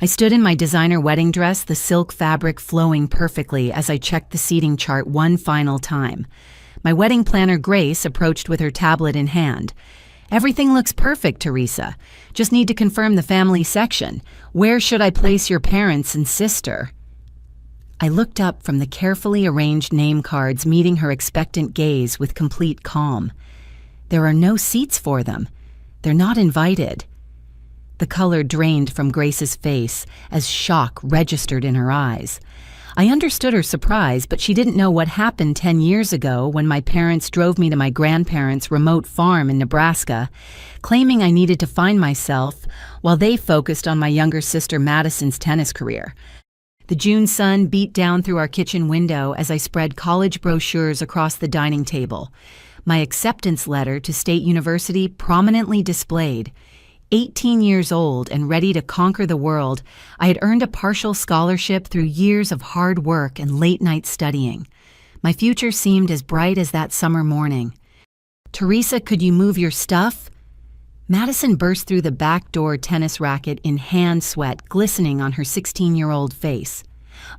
I stood in my designer wedding dress, the silk fabric flowing perfectly as I checked the seating chart one final time. My wedding planner, Grace, approached with her tablet in hand. "Everything looks perfect, Teresa. Just need to confirm the family section. Where should I place your parents and sister?" I looked up from the carefully arranged name cards, meeting her expectant gaze with complete calm. "There are no seats for them. They're not invited." The color drained from Grace's face as shock registered in her eyes. I understood her surprise, but she didn't know what happened 10 years ago when my parents drove me to my grandparents' remote farm in Nebraska, claiming I needed to find myself while they focused on my younger sister Madison's tennis career. The June sun beat down through our kitchen window as I spread college brochures across the dining table. My acceptance letter to State University prominently displayed. 18 years old and ready to conquer the world, I had earned a partial scholarship through years of hard work and late-night studying. My future seemed as bright as that summer morning. "Teresa, could you move your stuff?" Madison burst through the back door, tennis racket in hand sweat glistening on her 16-year-old face.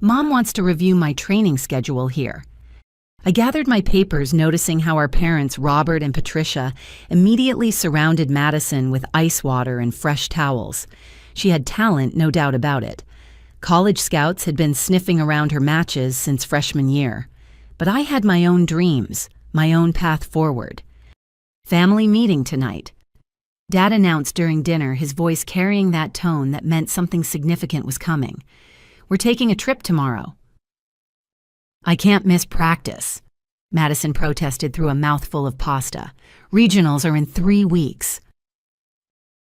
"Mom wants to review my training schedule here." I gathered my papers, noticing how our parents, Robert and Patricia, immediately surrounded Madison with ice water and fresh towels. She had talent, no doubt about it. College scouts had been sniffing around her matches since freshman year. But I had my own dreams, my own path forward. "Family meeting tonight," Dad announced during dinner, his voice carrying that tone that meant something significant was coming. "We're taking a trip tomorrow." "I can't miss practice," Madison protested through a mouthful of pasta. "Regionals are in 3 weeks."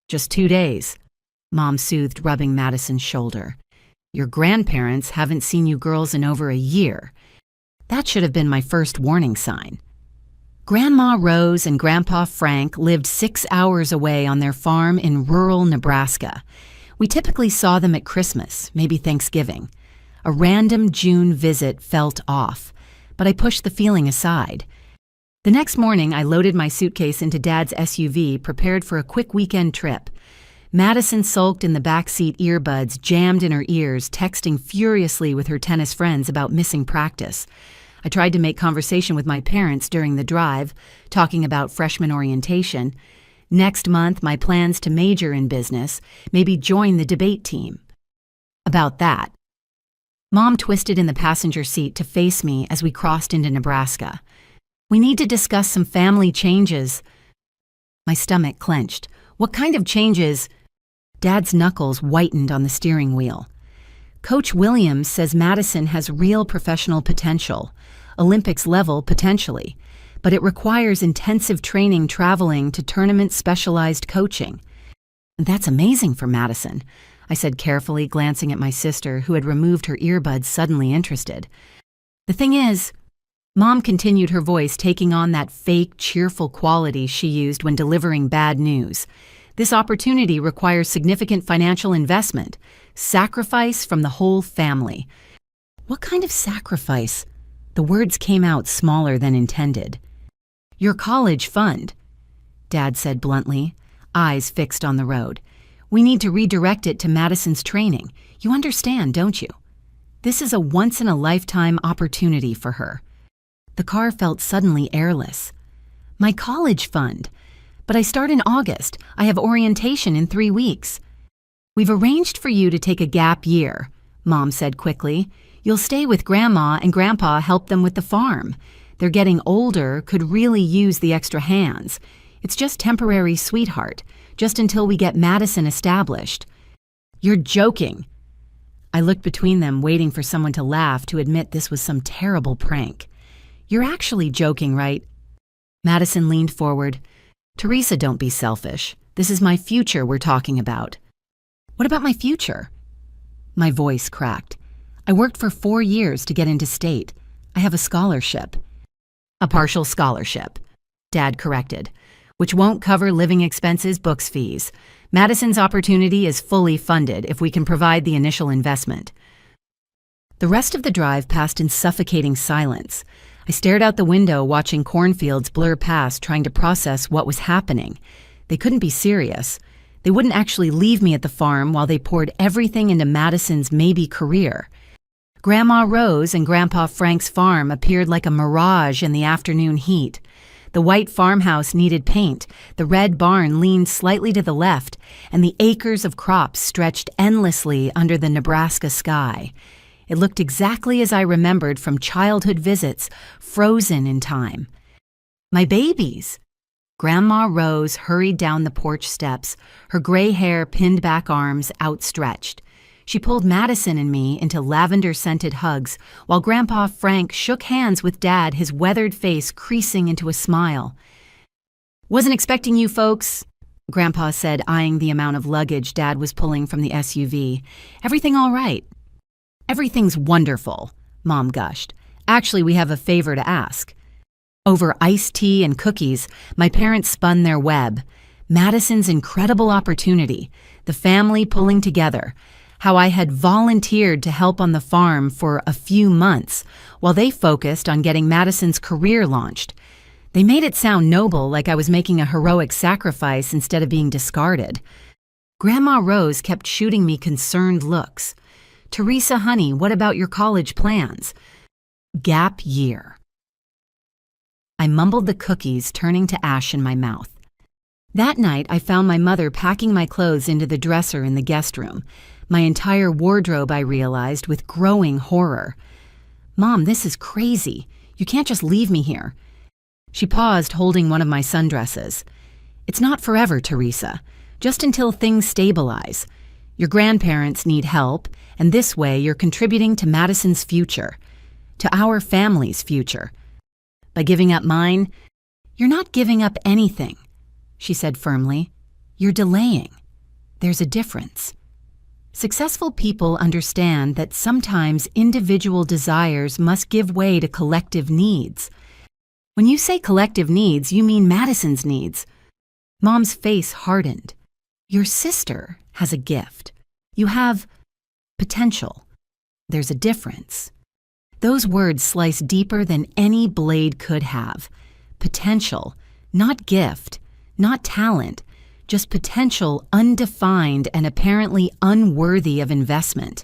"Just 2 days," Mom soothed, rubbing Madison's shoulder. "Your grandparents haven't seen you girls in over a year. That should have been my first warning sign." Grandma Rose and Grandpa Frank lived 6 hours away on their farm in rural Nebraska. We typically saw them at Christmas, maybe Thanksgiving. A random June visit felt off, but I pushed the feeling aside. The next morning, I loaded my suitcase into Dad's SUV, prepared for a quick weekend trip. Madison sulked in the backseat, earbuds jammed in her ears, texting furiously with her tennis friends about missing practice. I tried to make conversation with my parents during the drive, talking about freshman orientation. Next month, my plans to major in business, maybe join the debate team. About that, Mom twisted in the passenger seat to face me as we crossed into Nebraska. "We need to discuss some family changes." My stomach clenched. "What kind of changes?" Dad's knuckles whitened on the steering wheel. "Coach Williams says Madison has real professional potential, Olympics level potentially, but it requires intensive training, traveling to tournament-specialized coaching." "That's amazing for Madison," I said carefully, glancing at my sister, who had removed her earbuds, suddenly interested. "The thing is," Mom continued, her voice taking on that fake, cheerful quality she used when delivering bad news, "this opportunity requires significant financial investment, sacrifice from the whole family." "What kind of sacrifice?" The words came out smaller than intended. "Your college fund," Dad said bluntly, eyes fixed on the road. "We need to redirect it to Madison's training. You understand, don't you? This is a once-in-a-lifetime opportunity for her." The car felt suddenly airless. "My college fund. But I start in August. I have orientation in 3 weeks." "We've arranged for you to take a gap year," Mom said quickly. "You'll stay with Grandma and Grandpa help them with the farm. They're getting older, could really use the extra hands. It's just temporary, sweetheart. Just until we get Madison established." "You're joking." I looked between them, waiting for someone to laugh, to admit this was some terrible prank. "You're actually joking, right?" Madison leaned forward. "Teresa, don't be selfish. This is my future we're talking about." "What about my future?" My voice cracked. "I worked for 4 years to get into state. I have a scholarship." "A partial scholarship," Dad corrected, "which won't cover living expenses, books, fees. Madison's opportunity is fully funded if we can provide the initial investment." The rest of the drive passed in suffocating silence. I stared out the window, watching cornfields blur past, trying to process what was happening. They couldn't be serious. They wouldn't actually leave me at the farm while they poured everything into Madison's maybe career. Grandma Rose and Grandpa Frank's farm appeared like a mirage in the afternoon heat. The white farmhouse needed paint, the red barn leaned slightly to the left, and the acres of crops stretched endlessly under the Nebraska sky. It looked exactly as I remembered from childhood visits, frozen in time. My babies! Grandma Rose hurried down the porch steps, her gray hair pinned back, arms outstretched. She pulled Madison and me into lavender-scented hugs, while Grandpa Frank shook hands with Dad, his weathered face creasing into a smile. "Wasn't expecting you folks," Grandpa said, eyeing the amount of luggage Dad was pulling from the SUV. "Everything all right?" "Everything's wonderful," Mom gushed. "Actually, we have a favor to ask." Over iced tea and cookies, my parents spun their web. Madison's incredible opportunity, the family pulling together, how I had volunteered to help on the farm for a few months while they focused on getting Madison's career launched. They made it sound noble, like I was making a heroic sacrifice instead of being discarded. Grandma Rose kept shooting me concerned looks. "Teresa, honey, what about your college plans?" Gap year. I mumbled the cookies, turning to ash in my mouth. That night, I found my mother packing my clothes into the dresser in the guest room. My entire wardrobe, I realized, with growing horror. "Mom, this is crazy. You can't just leave me here." She paused, holding one of my sundresses. "It's not forever, Teresa. Just until things stabilize. Your grandparents need help, and this way you're contributing to Madison's future, to our family's future. By giving up mine, you're not giving up anything," she said firmly. "You're delaying. There's a difference." Successful people understand that sometimes individual desires must give way to collective needs. When you say collective needs, you mean Madison's needs. Mom's face hardened. "Your sister has a gift. You have potential. There's a difference." Those words sliced deeper than any blade could have. Potential, not gift, not talent, just potential undefined and apparently unworthy of investment.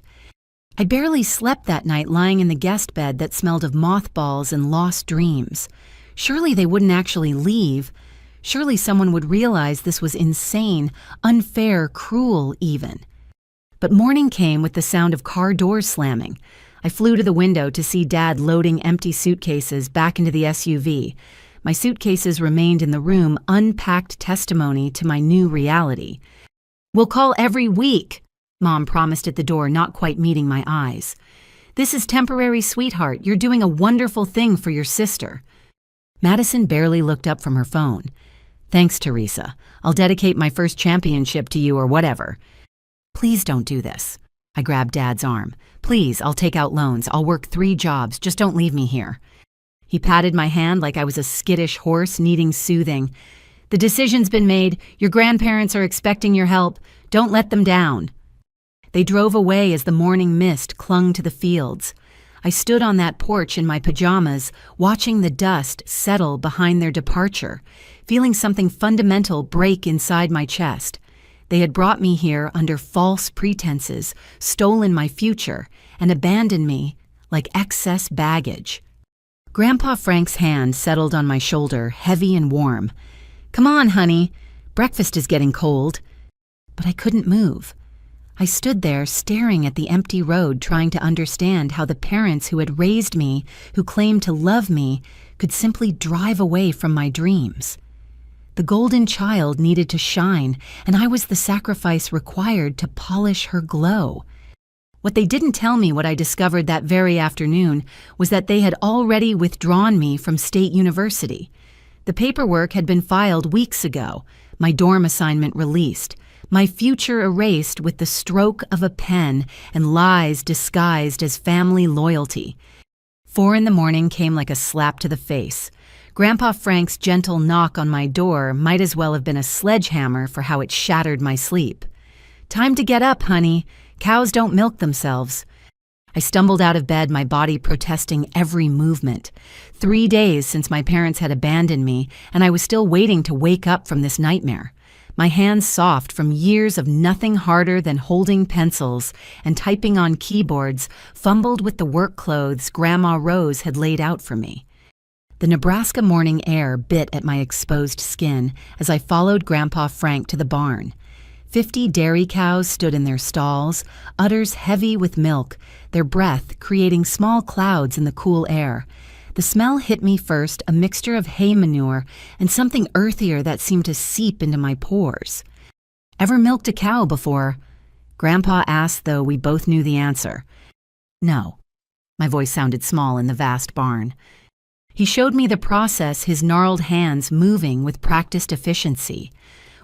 I barely slept that night, lying in the guest bed that smelled of mothballs and lost dreams. Surely they wouldn't actually leave. Surely someone would realize this was insane, unfair, cruel even. But morning came with the sound of car doors slamming. I flew to the window to see Dad loading empty suitcases back into the SUV. My suitcases remained in the room, unpacked testimony to my new reality. "We'll call every week," Mom promised at the door, not quite meeting my eyes. "This is temporary, sweetheart. You're doing a wonderful thing for your sister." Madison barely looked up from her phone. "Thanks, Teresa. I'll dedicate my first championship to you or whatever." "Please don't do this." I grabbed Dad's arm. "Please, I'll take out loans. I'll work 3 jobs. Just don't leave me here." He patted my hand like I was a skittish horse needing soothing. "The decision's been made. Your grandparents are expecting your help. Don't let them down." They drove away as the morning mist clung to the fields. I stood on that porch in my pajamas, watching the dust settle behind their departure, feeling something fundamental break inside my chest. They had brought me here under false pretenses, stolen my future, and abandoned me like excess baggage. Grandpa Frank's hand settled on my shoulder, heavy and warm. "Come on, honey. Breakfast is getting cold." But I couldn't move. I stood there staring at the empty road, trying to understand how the parents who had raised me, who claimed to love me, could simply drive away from my dreams. The golden child needed to shine, and I was the sacrifice required to polish her glow. What they didn't tell me, what I discovered that very afternoon, was that they had already withdrawn me from State University. The paperwork had been filed weeks ago, my dorm assignment released, my future erased with the stroke of a pen and lies disguised as family loyalty. 4 a.m. came like a slap to the face. Grandpa Frank's gentle knock on my door might as well have been a sledgehammer for how it shattered my sleep. "Time to get up, honey. Cows don't milk themselves." I stumbled out of bed, my body protesting every movement. 3 days since my parents had abandoned me, and I was still waiting to wake up from this nightmare. My hands soft from years of nothing harder than holding pencils and typing on keyboards, fumbled with the work clothes Grandma Rose had laid out for me. The Nebraska morning air bit at my exposed skin as I followed Grandpa Frank to the barn. 50 dairy cows stood in their stalls, udders heavy with milk, their breath creating small clouds in the cool air. The smell hit me first, a mixture of hay manure and something earthier that seemed to seep into my pores. Ever milked a cow before? Grandpa asked, though we both knew the answer. No. My voice sounded small in the vast barn. He showed me the process, his gnarled hands moving with practiced efficiency.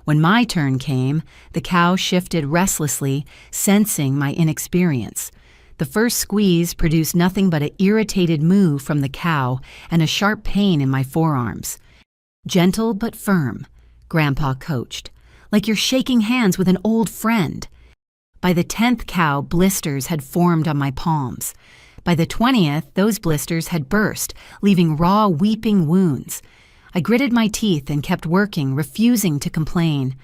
When my turn came, the cow shifted restlessly, sensing my inexperience. The first squeeze produced nothing but an irritated moo from the cow and a sharp pain in my forearms. Gentle but firm, Grandpa coached, like you're shaking hands with an old friend. By the 10th cow, blisters had formed on my palms. By the 20th, those blisters had burst, leaving raw, weeping wounds. I gritted my teeth and kept working, refusing to complain.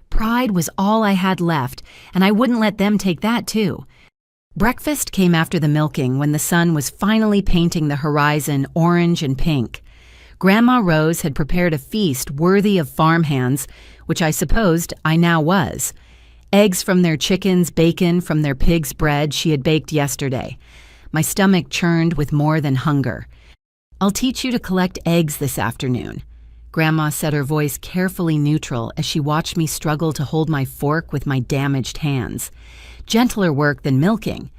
Pride was all I had left, and I wouldn't let them take that too. Breakfast came after the milking when the sun was finally painting the horizon orange and pink. Grandma Rose had prepared a feast worthy of farmhands, which I supposed I now was. Eggs from their chickens, bacon from their pig's bread she had baked yesterday. My stomach churned with more than hunger. "I'll teach you to collect eggs this afternoon," Grandma said, her voice carefully neutral as she watched me struggle to hold my fork with my damaged hands. Gentler work than milking.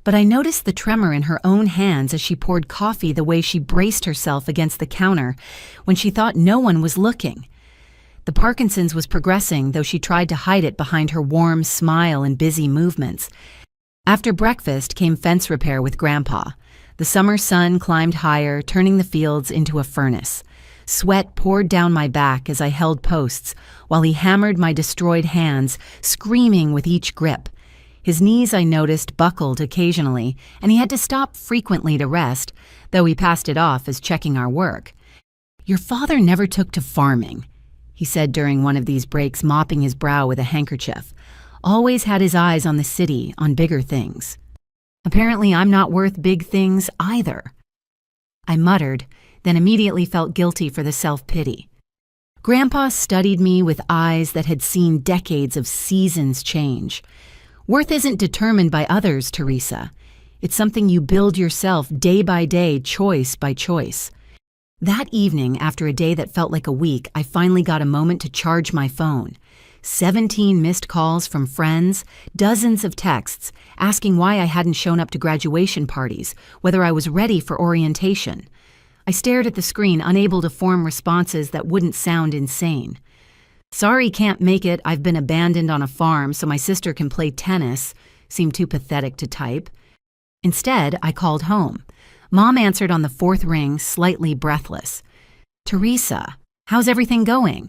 But I noticed the tremor in her own hands as she poured coffee, the way she braced herself against the counter when she thought no one was looking. The Parkinson's was progressing, though she tried to hide it behind her warm smile and busy movements. After breakfast came fence repair with Grandpa. The summer sun climbed higher, turning the fields into a furnace. Sweat poured down my back as I held posts, while he hammered my destroyed hands, screaming with each grip. His knees, I noticed, buckled occasionally, and he had to stop frequently to rest, though he passed it off as checking our work. "Your father never took to farming," he said during one of these breaks, mopping his brow with a handkerchief. "Always had his eyes on the city, on bigger things. Apparently I'm not worth big things either." I muttered, then immediately felt guilty for the self-pity. Grandpa studied me with eyes that had seen decades of seasons change. "Worth isn't determined by others, Teresa. It's something you build yourself day by day, choice by choice." That evening, after a day that felt like a week, I finally got a moment to charge my phone. 17 missed calls from friends, dozens of texts asking why I hadn't shown up to graduation parties, whether I was ready for orientation. I stared at the screen, unable to form responses that wouldn't sound insane. "Sorry, can't make it. I've been abandoned on a farm so my sister can play tennis," seemed too pathetic to type. Instead, I called home. Mom answered on the 4th ring, slightly breathless. "Teresa, how's everything going?"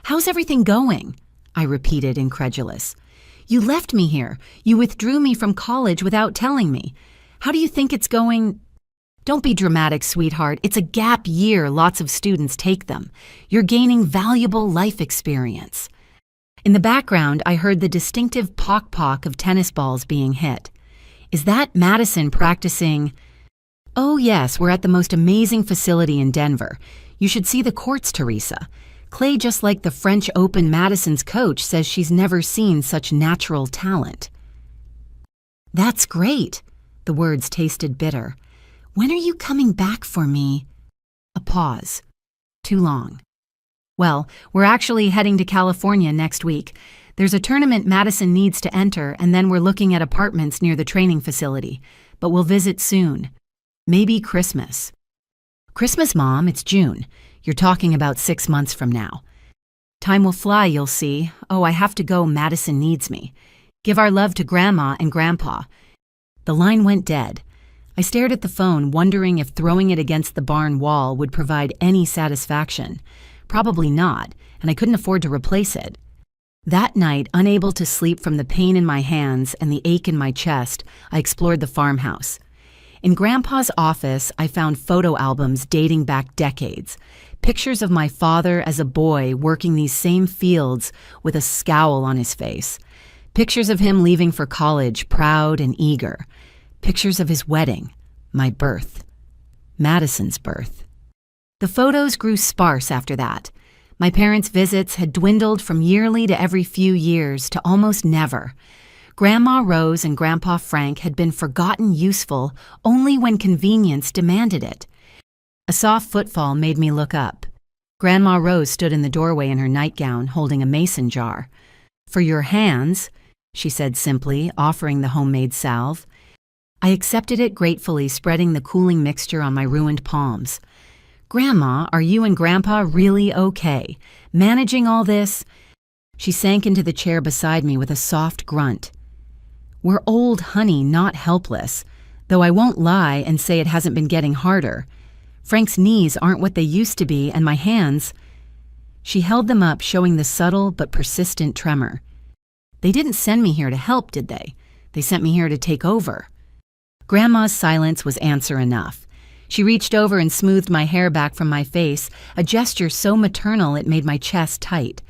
"How's everything going?" I repeated, incredulous. "You left me here. You withdrew me from college without telling me. How do you think it's going?" "Don't be dramatic, sweetheart. It's a gap year. Lots of students take them. You're gaining valuable life experience." In the background, I heard the distinctive pock-pock of tennis balls being hit. "Is that Madison practicing?" "Oh, yes, we're at the most amazing facility in Denver. You should see the courts, Teresa. Clay, just like the French Open, Madison's coach says she's never seen such natural talent." "That's great." The words tasted bitter. "When are you coming back for me?" A pause. Too long. "Well, we're actually heading to California next week. There's a tournament Madison needs to enter, and then we're looking at apartments near the training facility. But we'll visit soon. Maybe Christmas." "Christmas, Mom, it's June. You're talking about 6 months from now." "Time will fly, you'll see. Oh, I have to go. Madison needs me. Give our love to Grandma and Grandpa." The line went dead. I stared at the phone, wondering if throwing it against the barn wall would provide any satisfaction. Probably not, and I couldn't afford to replace it. That night, unable to sleep from the pain in my hands and the ache in my chest, I explored the farmhouse. In Grandpa's office, I found photo albums dating back decades. Pictures of my father as a boy working these same fields with a scowl on his face. Pictures of him leaving for college, proud and eager. Pictures of his wedding, my birth, Madison's birth. The photos grew sparse after that. My parents' visits had dwindled from yearly to every few years to almost never. Grandma Rose and Grandpa Frank had been forgotten useful only when convenience demanded it. A soft footfall made me look up. Grandma Rose stood in the doorway in her nightgown, holding a mason jar. "For your hands," she said simply, offering the homemade salve. I accepted it gratefully, spreading the cooling mixture on my ruined palms. "Grandma, are you and Grandpa really okay? Managing all this?" She sank into the chair beside me with a soft grunt. "We're old, honey, not helpless, though I won't lie and say it hasn't been getting harder. Frank's knees aren't what they used to be, and my hands—" She held them up, showing the subtle but persistent tremor. "They didn't send me here to help, did they? They sent me here to take over." Grandma's silence was answer enough. She reached over and smoothed my hair back from my face, a gesture so maternal it made my chest tight.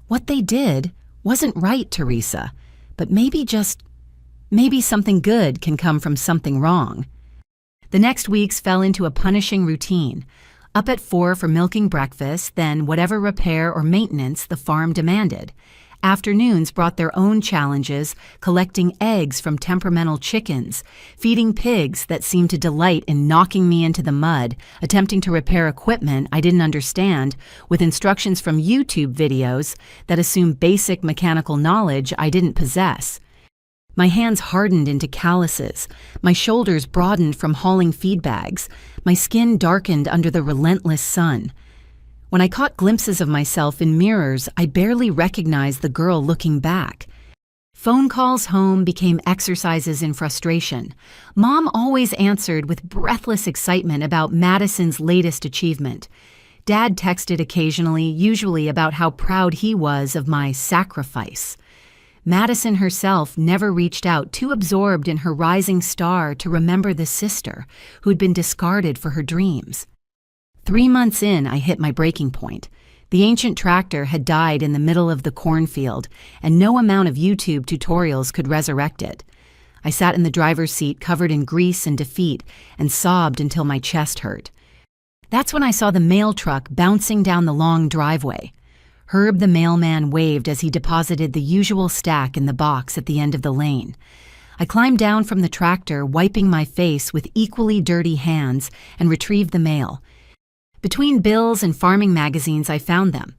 What they did wasn't right, Teresa, but maybe something good can come from something wrong. The next weeks fell into a punishing routine. Up at 4 for milking breakfast, then whatever repair or maintenance the farm demanded. Afternoons brought their own challenges, collecting eggs from temperamental chickens, feeding pigs that seemed to delight in knocking me into the mud, attempting to repair equipment I didn't understand, with instructions from YouTube videos that assumed basic mechanical knowledge I didn't possess. My hands hardened into calluses, my shoulders broadened from hauling feed bags, my skin darkened under the relentless sun. When I caught glimpses of myself in mirrors, I barely recognized the girl looking back. Phone calls home became exercises in frustration. Mom always answered with breathless excitement about Madison's latest achievement. Dad texted occasionally, usually about how proud he was of my sacrifice. Madison herself never reached out, too absorbed in her rising star to remember the sister who'd been discarded for her dreams. 3 months in, I hit my breaking point. The ancient tractor had died in the middle of the cornfield, and no amount of YouTube tutorials could resurrect it. I sat in the driver's seat covered in grease and defeat and sobbed until my chest hurt. That's when I saw the mail truck bouncing down the long driveway. Herb the mailman waved as he deposited the usual stack in the box at the end of the lane. I climbed down from the tractor, wiping my face with equally dirty hands, and retrieved the mail. Between bills and farming magazines, I found them.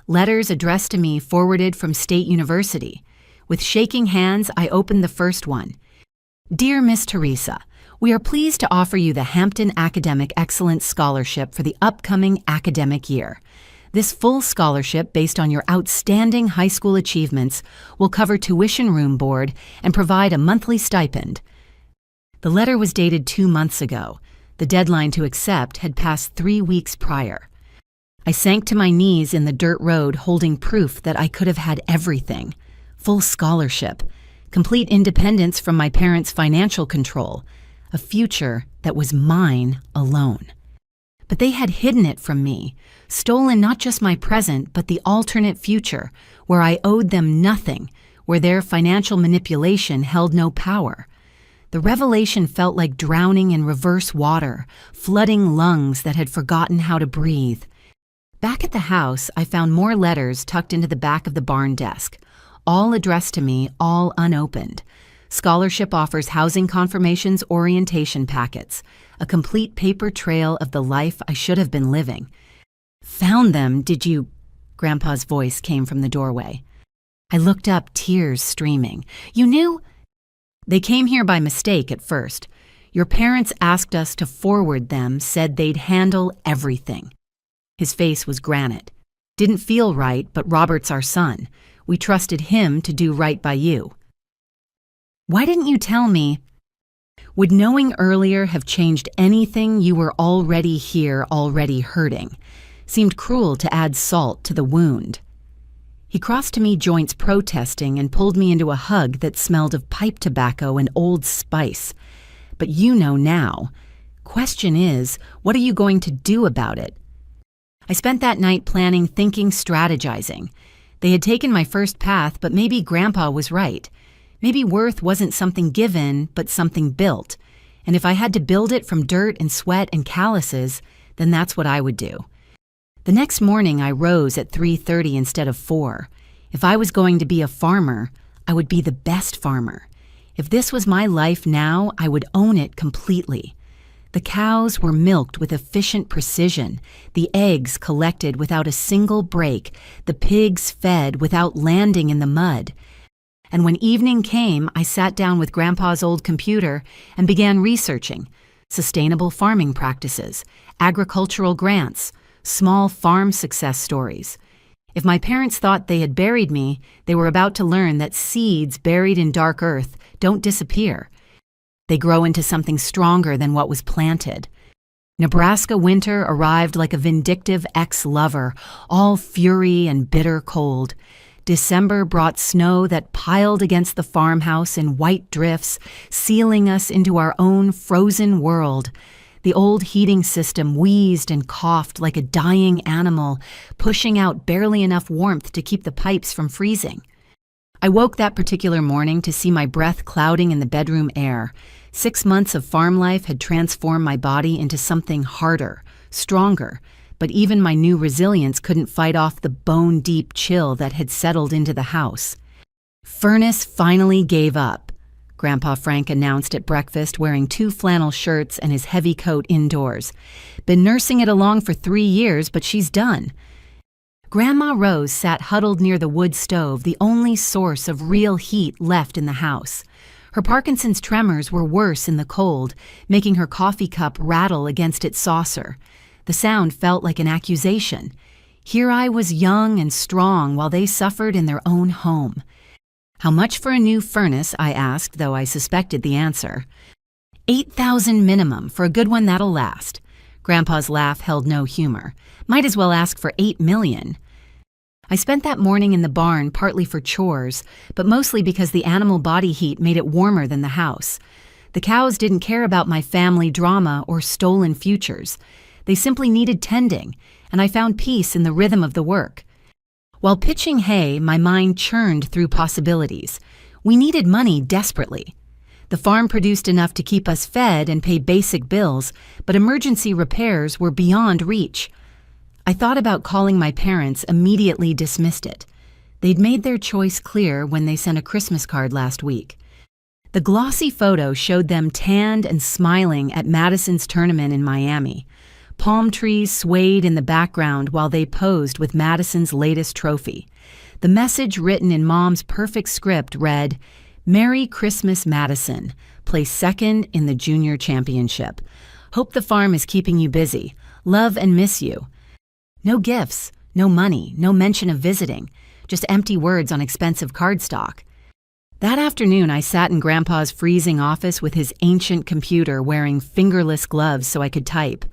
Letters addressed to me forwarded from State University. With shaking hands, I opened the first one. "Dear Miss Teresa, we are pleased to offer you the Hampton Academic Excellence Scholarship for the upcoming academic year. This full scholarship, based on your outstanding high school achievements, will cover tuition, room, board, and provide a monthly stipend." The letter was dated 2 months ago. The deadline to accept had passed 3 weeks prior. I sank to my knees in the dirt road, holding proof that I could have had everything. Full scholarship, complete independence from my parents' financial control, a future that was mine alone. But they had hidden it from me, stolen not just my present, but the alternate future, where I owed them nothing, where their financial manipulation held no power. The revelation felt like drowning in reverse water, flooding lungs that had forgotten how to breathe. Back at the house, I found more letters tucked into the back of the barn desk, all addressed to me, all unopened. Scholarship offers housing confirmations, orientation packets, a complete paper trail of the life I should have been living. "Found them, did you?" Grandpa's voice came from the doorway. I looked up, tears streaming. "You knew?" "They came here by mistake at first. Your parents asked us to forward them, said they'd handle everything." His face was granite. "Didn't feel right, but Robert's our son. We trusted him to do right by you." "Why didn't you tell me?" "Would knowing earlier have changed anything? You were already here, already hurting. Seemed cruel to add salt to the wound." He crossed to me, joints protesting, and pulled me into a hug that smelled of pipe tobacco and Old Spice. "But you know now. Question is, what are you going to do about it?" I spent that night planning, thinking, strategizing. They had taken my first path, but maybe Grandpa was right. Maybe worth wasn't something given, but something built. And if I had to build it from dirt and sweat and calluses, then that's what I would do. The next morning, I rose at 3:30 instead of 4. If I was going to be a farmer, I would be the best farmer. If this was my life now, I would own it completely. The cows were milked with efficient precision, the eggs collected without a single break, the pigs fed without landing in the mud. And when evening came, I sat down with Grandpa's old computer and began researching sustainable farming practices, agricultural grants, small farm success stories. If my parents thought they had buried me, they were about to learn that seeds buried in dark earth don't disappear. They grow into something stronger than what was planted. Nebraska winter arrived like a vindictive ex-lover, all fury and bitter cold. December brought snow that piled against the farmhouse in white drifts, sealing us into our own frozen world. The old heating system wheezed and coughed like a dying animal, pushing out barely enough warmth to keep the pipes from freezing. I woke that particular morning to see my breath clouding in the bedroom air. 6 months of farm life had transformed my body into something harder, stronger, but even my new resilience couldn't fight off the bone-deep chill that had settled into the house. Furnace finally gave up, Grandpa Frank announced at breakfast, wearing 2 flannel shirts and his heavy coat indoors. Been nursing it along for 3 years, but she's done. Grandma Rose sat huddled near the wood stove, the only source of real heat left in the house. Her Parkinson's tremors were worse in the cold, making her coffee cup rattle against its saucer. The sound felt like an accusation. Here I was young and strong while they suffered in their own home. How much for a new furnace, I asked, though I suspected the answer. $8,000 minimum for a good one that'll last. Grandpa's laugh held no humor. Might as well ask for $8 million. I spent that morning in the barn partly for chores, but mostly because the animal body heat made it warmer than the house. The cows didn't care about my family drama or stolen futures. They simply needed tending, and I found peace in the rhythm of the work. While pitching hay, my mind churned through possibilities. We needed money desperately. The farm produced enough to keep us fed and pay basic bills, but emergency repairs were beyond reach. I thought about calling my parents, immediately dismissed it. They'd made their choice clear when they sent a Christmas card last week. The glossy photo showed them tanned and smiling at Madison's tournament in Miami. Palm trees swayed in the background while they posed with Madison's latest trophy. The message written in Mom's perfect script read, "Merry Christmas, Madison. Place second in the junior championship. Hope the farm is keeping you busy. Love and miss you." No gifts, no money, no mention of visiting, just empty words on expensive cardstock. That afternoon, I sat in Grandpa's freezing office with his ancient computer, wearing fingerless gloves so I could type.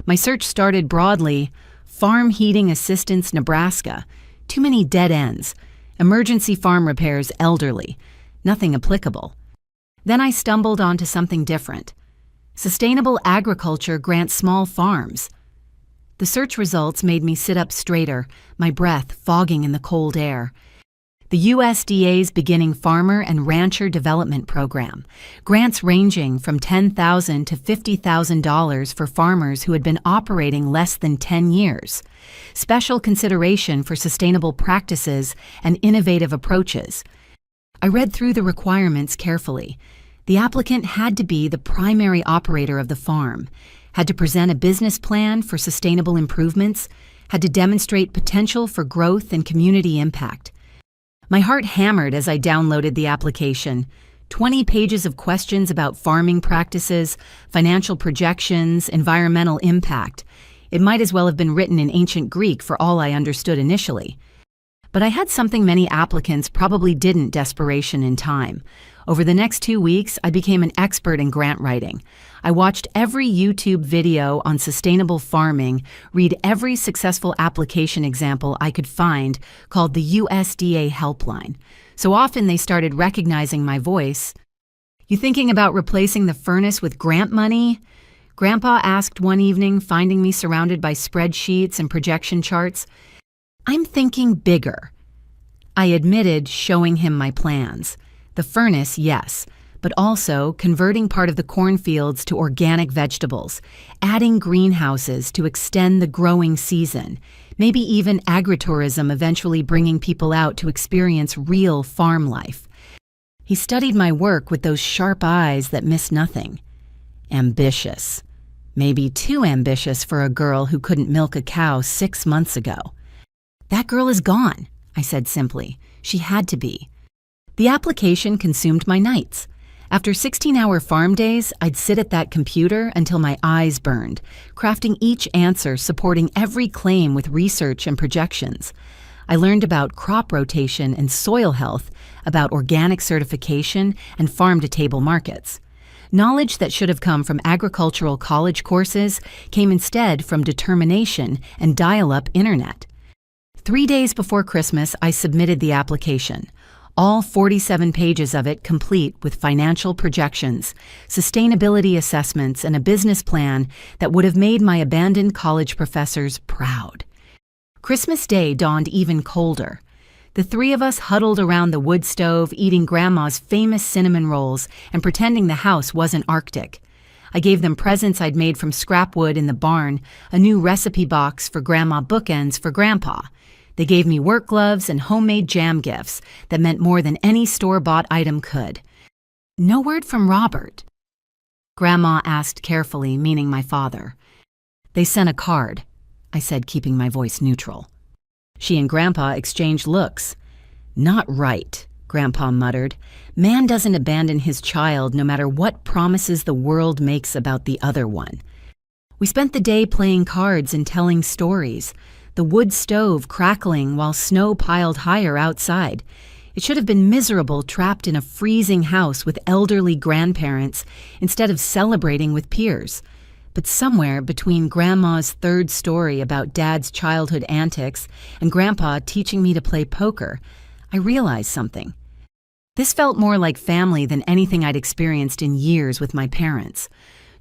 My search started broadly: farm heating assistance, Nebraska. Too many dead ends. Emergency farm repairs, elderly. Nothing applicable. Then I stumbled onto something different. Sustainable agriculture grants small farms. The search results made me sit up straighter, my breath fogging in the cold air. The USDA's beginning Farmer and Rancher Development Program, grants ranging from $10,000 to $50,000 for farmers who had been operating less than 10 years. Special consideration for sustainable practices and innovative approaches. I read through the requirements carefully. The applicant had to be the primary operator of the farm, had to present a business plan for sustainable improvements, had to demonstrate potential for growth and community impact. My heart hammered as I downloaded the application. 20 pages of questions about farming practices, financial projections, environmental impact. It might as well have been written in ancient Greek for all I understood initially. But I had something many applicants probably didn't: desperation in time. Over the next 2 weeks, I became an expert in grant writing. I watched every YouTube video on sustainable farming, read every successful application example I could find, called the USDA helpline. So often they started recognizing my voice. "You thinking about replacing the furnace with grant money?" Grandpa asked one evening, finding me surrounded by spreadsheets and projection charts. I'm thinking bigger. I admitted, showing him my plans. The furnace, yes, but also converting part of the cornfields to organic vegetables, adding greenhouses to extend the growing season, maybe even agritourism eventually bringing people out to experience real farm life. He studied my work with those sharp eyes that miss nothing. Ambitious. Maybe too ambitious for a girl who couldn't milk a cow 6 months ago. That girl is gone, I said simply. She had to be. The application consumed my nights. After 16-hour farm days, I'd sit at that computer until my eyes burned, crafting each answer supporting every claim with research and projections. I learned about crop rotation and soil health, about organic certification and farm-to-table markets. Knowledge that should have come from agricultural college courses came instead from determination and dial-up internet. 3 days before Christmas, I submitted the application. All 47 pages of it complete with financial projections, sustainability assessments, and a business plan that would have made my abandoned college professors proud. Christmas Day dawned even colder. The three of us huddled around the wood stove, eating Grandma's famous cinnamon rolls and pretending the house wasn't Arctic. I gave them presents I'd made from scrap wood in the barn, a new recipe box for Grandma, bookends for Grandpa. They gave me work gloves and homemade jam gifts that meant more than any store-bought item could. No word from Robert. Grandma asked carefully, meaning my father. They sent a card, I said, keeping my voice neutral. She and Grandpa exchanged looks. Not right, Grandpa muttered. Man doesn't abandon his child no matter what promises the world makes about the other one. We spent the day playing cards and telling stories, the wood stove crackling while snow piled higher outside. It should have been miserable trapped in a freezing house with elderly grandparents instead of celebrating with peers. But somewhere between Grandma's third story about Dad's childhood antics and Grandpa teaching me to play poker, I realized something. This felt more like family than anything I'd experienced in years with my parents.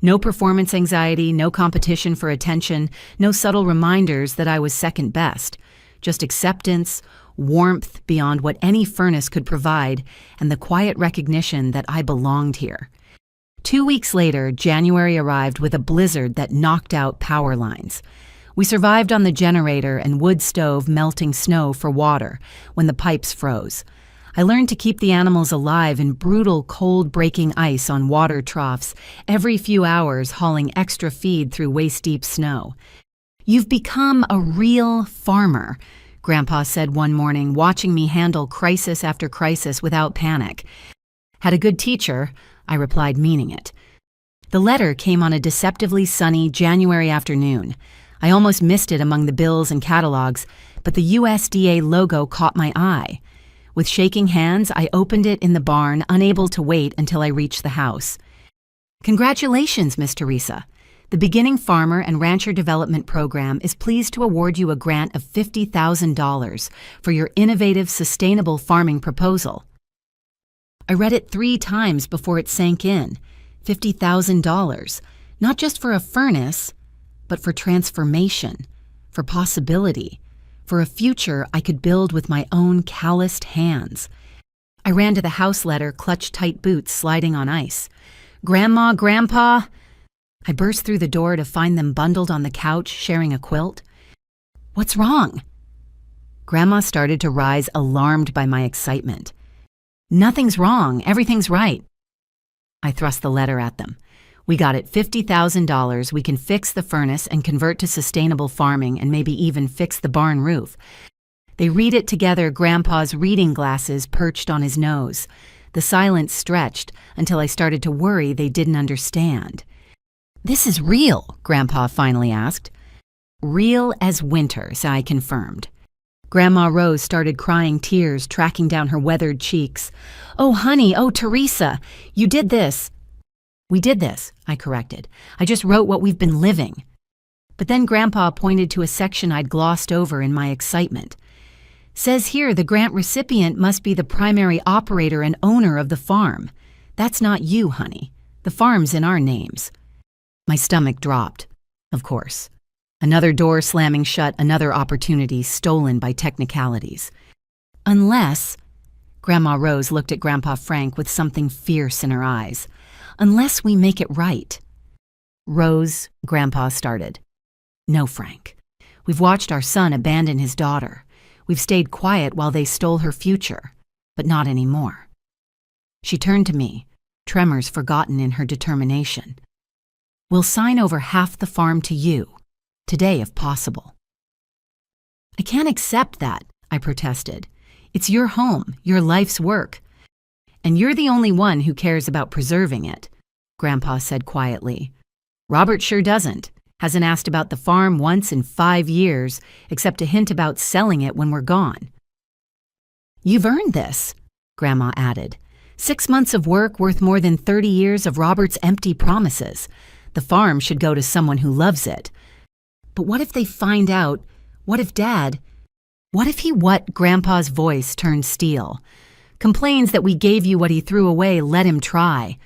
No performance anxiety, no competition for attention, no subtle reminders that I was second best. Just acceptance, warmth beyond what any furnace could provide, and the quiet recognition that I belonged here. 2 weeks later, January arrived with a blizzard that knocked out power lines. We survived on the generator and wood stove melting snow for water when the pipes froze. I learned to keep the animals alive in brutal, cold-breaking ice on water troughs, every few hours hauling extra feed through waist-deep snow. You've become a real farmer, Grandpa said one morning, watching me handle crisis after crisis without panic. Had a good teacher, I replied, meaning it. The letter came on a deceptively sunny January afternoon. I almost missed it among the bills and catalogs, but the USDA logo caught my eye. With shaking hands, I opened it in the barn, unable to wait until I reached the house. Congratulations, Miss Teresa. The Beginning Farmer and Rancher Development Program is pleased to award you a grant of $50,000 for your innovative, sustainable farming proposal. I read it 3 times before it sank in. $50,000, not just for a furnace, but for transformation, for possibility, for a future I could build with my own calloused hands. I ran to the house letter, clutch-tight boots sliding on ice. Grandma, Grandpa! I burst through the door to find them bundled on the couch, sharing a quilt. What's wrong? Grandma started to rise, alarmed by my excitement. Nothing's wrong. Everything's right. I thrust the letter at them. We got it $50,000. We can fix the furnace and convert to sustainable farming and maybe even fix the barn roof. They read it together, Grandpa's reading glasses perched on his nose. The silence stretched until I started to worry they didn't understand. This is real, Grandpa finally asked. Real as winter, I confirmed. Grandma Rose started crying, tears tracking down her weathered cheeks. Oh, honey, oh, Teresa, you did this. We did this, I corrected. I just wrote what we've been living. But then Grandpa pointed to a section I'd glossed over in my excitement. Says here the grant recipient must be the primary operator and owner of the farm. That's not you, honey. The farm's in our names. My stomach dropped. Of course. Another door slamming shut, another opportunity stolen by technicalities. Unless, Grandma Rose looked at Grandpa Frank with something fierce in her eyes. Unless we make it right. Rose, Grandpa started. No, Frank. We've watched our son abandon his daughter. We've stayed quiet while they stole her future, but not anymore. She turned to me, tremors forgotten in her determination. We'll sign over half the farm to you, today if possible. I can't accept that, I protested. It's your home, your life's work. And you're the only one who cares about preserving it, Grandpa said quietly. Robert sure doesn't. Hasn't asked about the farm once in 5 years, except to hint about selling it when we're gone. You've earned this, Grandma added. 6 months of work worth more than 30 years of Robert's empty promises. The farm should go to someone who loves it. But what if they find out? What if Dad? What if Grandpa's voice turned steel. Complains that we gave you what he threw away, let him try.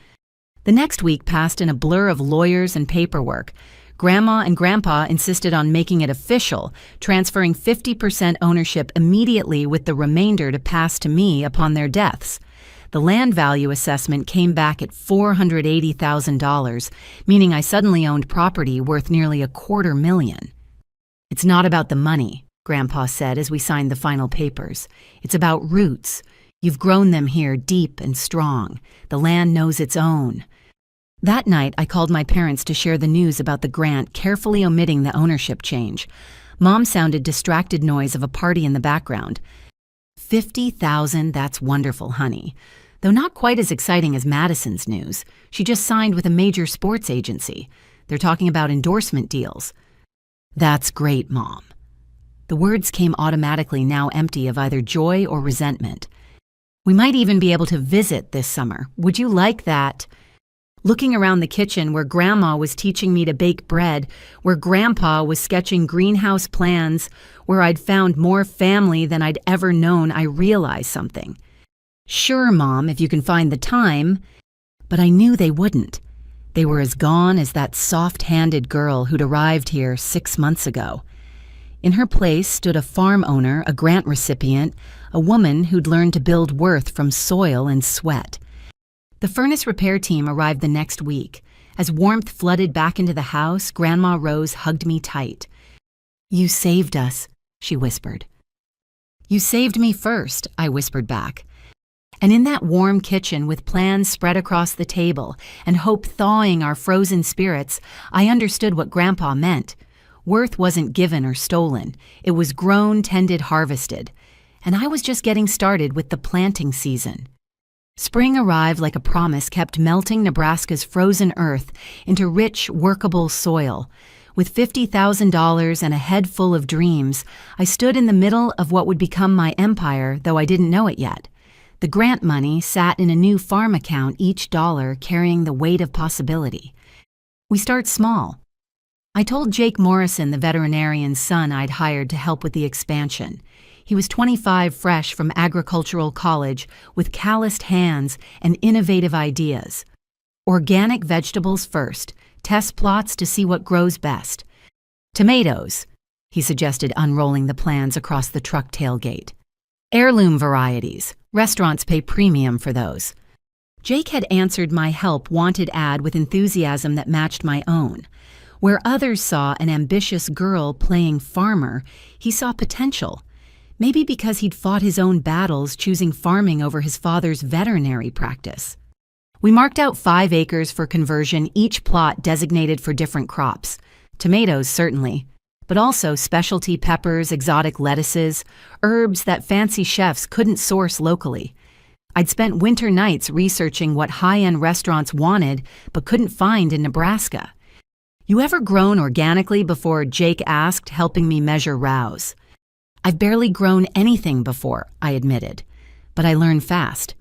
The next week passed in a blur of lawyers and paperwork. Grandma and Grandpa insisted on making it official, transferring 50% ownership immediately with the remainder to pass to me upon their deaths. The land value assessment came back at $480,000, meaning I suddenly owned property worth nearly $250,000. It's not about the money, Grandpa said as we signed the final papers. It's about roots. You've grown them here deep and strong. The land knows its own. That night, I called my parents to share the news about the grant, carefully omitting the ownership change. Mom sounded distracted noise of a party in the background. 50,000, that's wonderful, honey. Though not quite as exciting as Madison's news. She just signed with a major sports agency. They're talking about endorsement deals. That's great, Mom. The words came automatically, now empty of either joy or resentment. We might even be able to visit this summer. Would you like that? Looking around the kitchen where Grandma was teaching me to bake bread, where Grandpa was sketching greenhouse plans, where I'd found more family than I'd ever known, I realized something. Sure, Mom, if you can find the time. But I knew they wouldn't. They were as gone as that soft-handed girl who'd arrived here 6 months ago. In her place stood a farm owner, a grant recipient, a woman who'd learned to build worth from soil and sweat. The furnace repair team arrived the next week. As warmth flooded back into the house, Grandma Rose hugged me tight. You saved us, she whispered. You saved me first, I whispered back. And in that warm kitchen with plans spread across the table and hope thawing our frozen spirits, I understood what Grandpa meant. Worth wasn't given or stolen. It was grown, tended, harvested. And I was just getting started with the planting season. Spring arrived like a promise, kept melting Nebraska's frozen earth into rich, workable soil. With $50,000 and a head full of dreams, I stood in the middle of what would become my empire, though I didn't know it yet. The grant money sat in a new farm account, each dollar carrying the weight of possibility. We start small. I told Jake Morrison, the veterinarian's son I'd hired to help with the expansion. He was 25, fresh from agricultural college, with calloused hands and innovative ideas. Organic vegetables first, test plots to see what grows best. Tomatoes, he suggested, unrolling the plans across the truck tailgate. Heirloom varieties, restaurants pay premium for those. Jake had answered my help-wanted ad with enthusiasm that matched my own. Where others saw an ambitious girl playing farmer, he saw potential. Maybe because he'd fought his own battles choosing farming over his father's veterinary practice. We marked out 5 acres for conversion, each plot designated for different crops. Tomatoes, certainly, but also specialty peppers, exotic lettuces, herbs that fancy chefs couldn't source locally. I'd spent winter nights researching what high-end restaurants wanted but couldn't find in Nebraska. You ever grown organically before? Jake asked, helping me measure rows. I've barely grown anything before, I admitted, but I learned fast.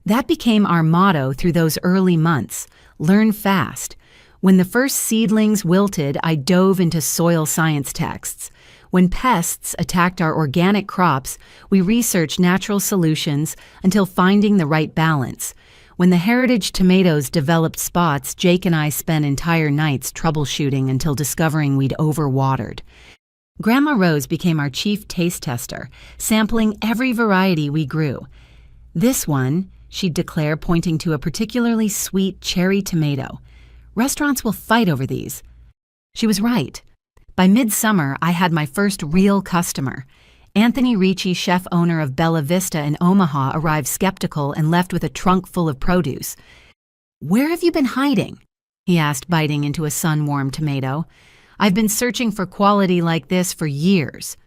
That became our motto through those early months, learn fast. When the first seedlings wilted, I dove into soil science texts. When pests attacked our organic crops, we researched natural solutions until finding the right balance. When the heritage tomatoes developed spots, Jake and I spent entire nights troubleshooting until discovering we'd overwatered. Grandma Rose became our chief taste tester, sampling every variety we grew. "This one," she'd declare, pointing to a particularly sweet cherry tomato. "Restaurants will fight over these." She was right. By midsummer, I had my first real customer. Anthony Ricci, chef-owner of Bella Vista in Omaha, arrived skeptical and left with a trunk full of produce. "Where have you been hiding?" he asked, biting into a sun-warmed tomato. "I've been searching for quality like this for years."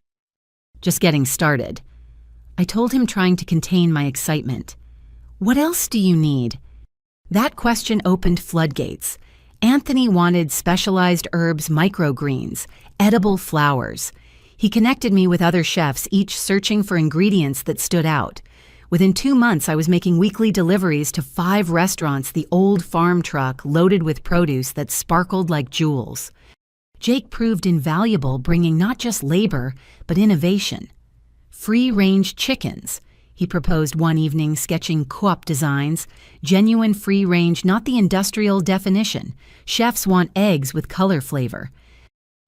"Just getting started," I told him, trying to contain my excitement. "What else do you need?" That question opened floodgates. Anthony wanted specialized herbs, microgreens, edible flowers. He connected me with other chefs, each searching for ingredients that stood out. Within 2 months, I was making weekly deliveries to 5 restaurants, the old farm truck loaded with produce that sparkled like jewels. Jake proved invaluable, bringing not just labor, but innovation. "Free-range chickens," he proposed one evening, sketching co-op designs. "Genuine free-range, not the industrial definition. Chefs want eggs with color flavor."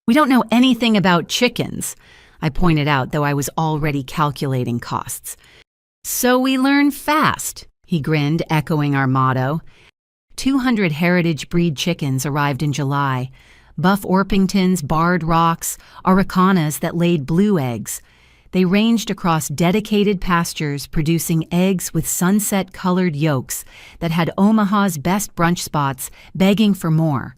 "We don't know anything about chickens," I pointed out, though I was already calculating costs. "So we learn fast," he grinned, echoing our motto. 200 heritage breed chickens arrived in July. Buff Orpingtons, Barred Rocks, Aracanas that laid blue eggs. They ranged across dedicated pastures, producing eggs with sunset-colored yolks that had Omaha's best brunch spots begging for more.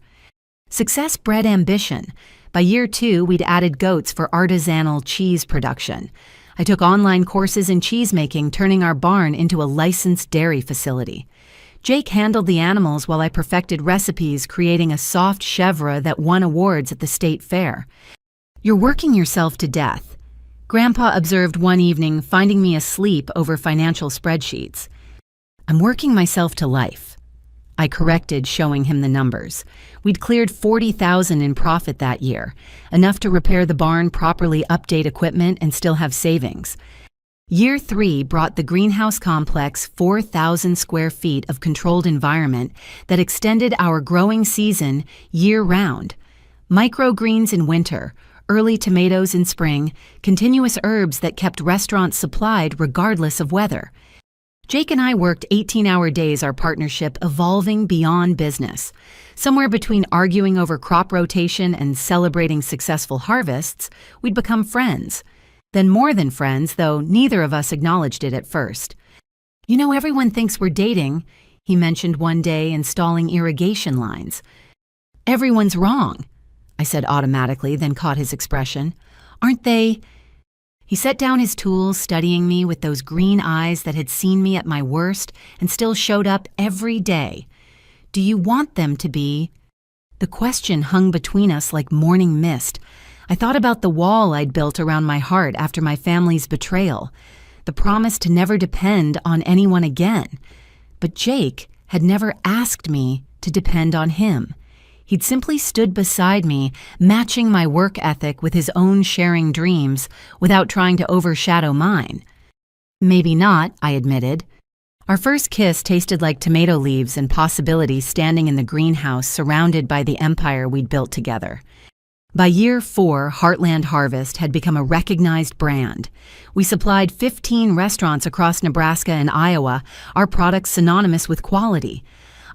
Success bred ambition. By year 2, we'd added goats for artisanal cheese production. I took online courses in cheesemaking, turning our barn into a licensed dairy facility. Jake handled the animals while I perfected recipes, creating a soft chèvre that won awards at the state fair. "You're working yourself to death," Grandpa observed one evening, finding me asleep over financial spreadsheets. "I'm working myself to life," I corrected, showing him the numbers. We'd cleared $40,000 in profit that year, enough to repair the barn, properly update equipment, and still have savings. Year 3 brought the greenhouse complex 4,000 square feet of controlled environment that extended our growing season year-round. Microgreens in winter, early tomatoes in spring, continuous herbs that kept restaurants supplied regardless of weather. Jake and I worked 18-hour days, our partnership evolving beyond business. Somewhere between arguing over crop rotation and celebrating successful harvests, we'd become friends. Then more than friends, though neither of us acknowledged it at first. "You know, everyone thinks we're dating," he mentioned one day, installing irrigation lines. "Everyone's wrong," I said automatically, then caught his expression. "Aren't they?" He set down his tools, studying me with those green eyes that had seen me at my worst and still showed up every day. "Do you want them to be?" The question hung between us like morning mist. I thought about the wall I'd built around my heart after my family's betrayal, the promise to never depend on anyone again. But Jake had never asked me to depend on him. He'd simply stood beside me, matching my work ethic with his own sharing dreams without trying to overshadow mine. "Maybe not," I admitted. Our first kiss tasted like tomato leaves and possibility standing in the greenhouse surrounded by the empire we'd built together. By year 4, Heartland Harvest had become a recognized brand. We supplied 15 restaurants across Nebraska and Iowa, our products synonymous with quality.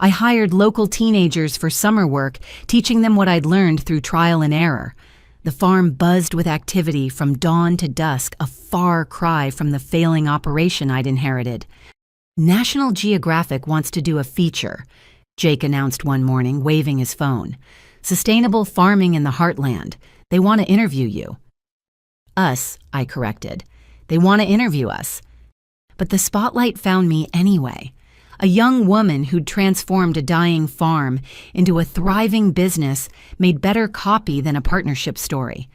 I hired local teenagers for summer work, teaching them what I'd learned through trial and error. The farm buzzed with activity from dawn to dusk, a far cry from the failing operation I'd inherited. "National Geographic wants to do a feature," Jake announced one morning, waving his phone. "Sustainable farming in the heartland. They want to interview you." "Us," I corrected. "They want to interview us." But the spotlight found me anyway. A young woman who'd transformed a dying farm into a thriving business made better copy than a partnership story.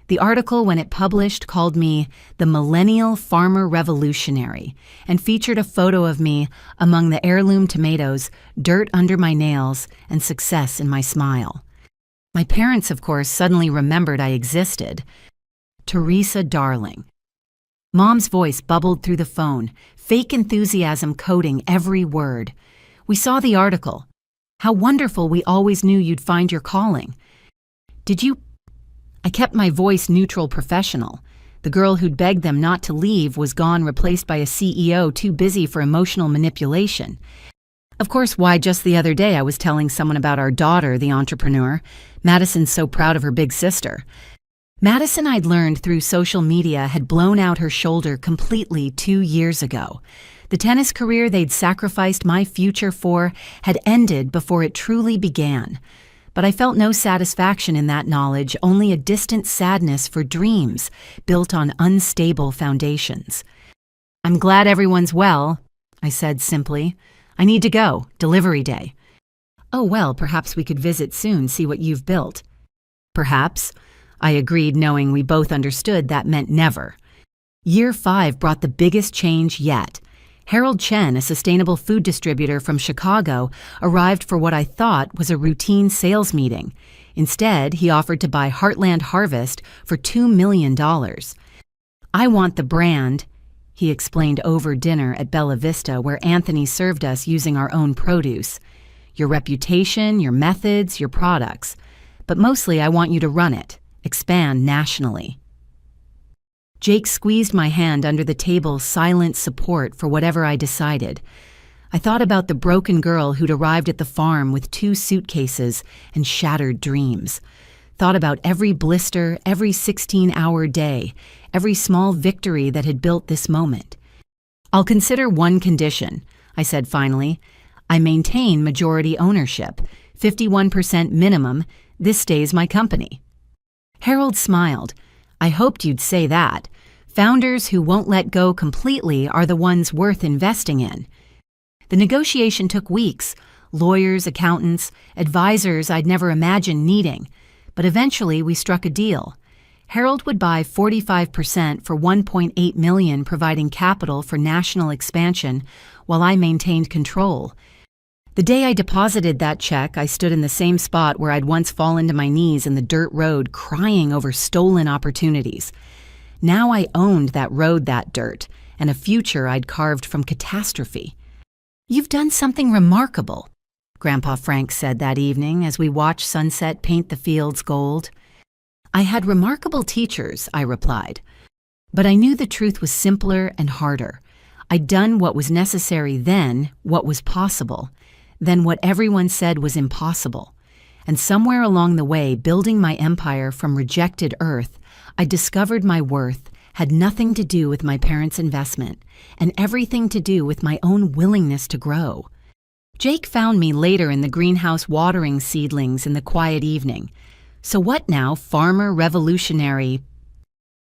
The article, when it published, called me the Millennial Farmer Revolutionary and featured a photo of me among the heirloom tomatoes, dirt under my nails, and success in my smile. My parents, of course, suddenly remembered I existed. "Teresa, darling." Mom's voice bubbled through the phone, fake enthusiasm coating every word. We saw the article. How wonderful, we always knew you'd find your calling. Did you? I kept my voice neutral, professional. The girl who'd begged them not to leave was gone, replaced by a CEO too busy for emotional manipulation. Of course, why, just the other day I was telling someone about our daughter, the entrepreneur. Madison's so proud of her big sister. Madison, I'd learned through social media, had blown out her shoulder completely 2 years ago. The tennis career they'd sacrificed my future for had ended before it truly began. But I felt no satisfaction in that knowledge, only a distant sadness for dreams built on unstable foundations. I'm glad everyone's well, I said simply. I need to go, delivery day. Oh well, perhaps we could visit soon, see what you've built. Perhaps, I agreed, knowing we both understood that meant never. Year 5 brought the biggest change yet. Harold Chen, a sustainable food distributor from Chicago, arrived for what I thought was a routine sales meeting. Instead, he offered to buy Heartland Harvest for $2 million. I want the brand, he explained over dinner at Bella Vista, where Anthony served us using our own produce. Your reputation, your methods, your products. But mostly I want you to run it, expand nationally. Jake squeezed my hand under the table's silent support for whatever I decided. I thought about the broken girl who'd arrived at the farm with 2 suitcases and shattered dreams. Thought about every blister, every 16-hour day, every small victory that had built this moment. I'll consider one condition, I said finally. I maintain majority ownership, 51% minimum. This stays my company. Harold smiled. I hoped you'd say that. Founders who won't let go completely are the ones worth investing in. The negotiation took weeks. Lawyers, accountants, advisors I'd never imagined needing. But eventually we struck a deal. Harold would buy 45% for $1.8 million, providing capital for national expansion, while I maintained control. The day I deposited that check, I stood in the same spot where I'd once fallen to my knees in the dirt road, crying over stolen opportunities. Now I owned that road, that dirt, and a future I'd carved from catastrophe. You've done something remarkable, Grandpa Frank said that evening as we watched sunset paint the fields gold. I had remarkable teachers, I replied. But I knew the truth was simpler and harder. I'd done what was necessary then, what was possible, then what everyone said was impossible. And somewhere along the way, building my empire from rejected earth, I discovered my worth had nothing to do with my parents' investment and everything to do with my own willingness to grow. Jake found me later in the greenhouse watering seedlings in the quiet evening. So what now, farmer, revolutionary?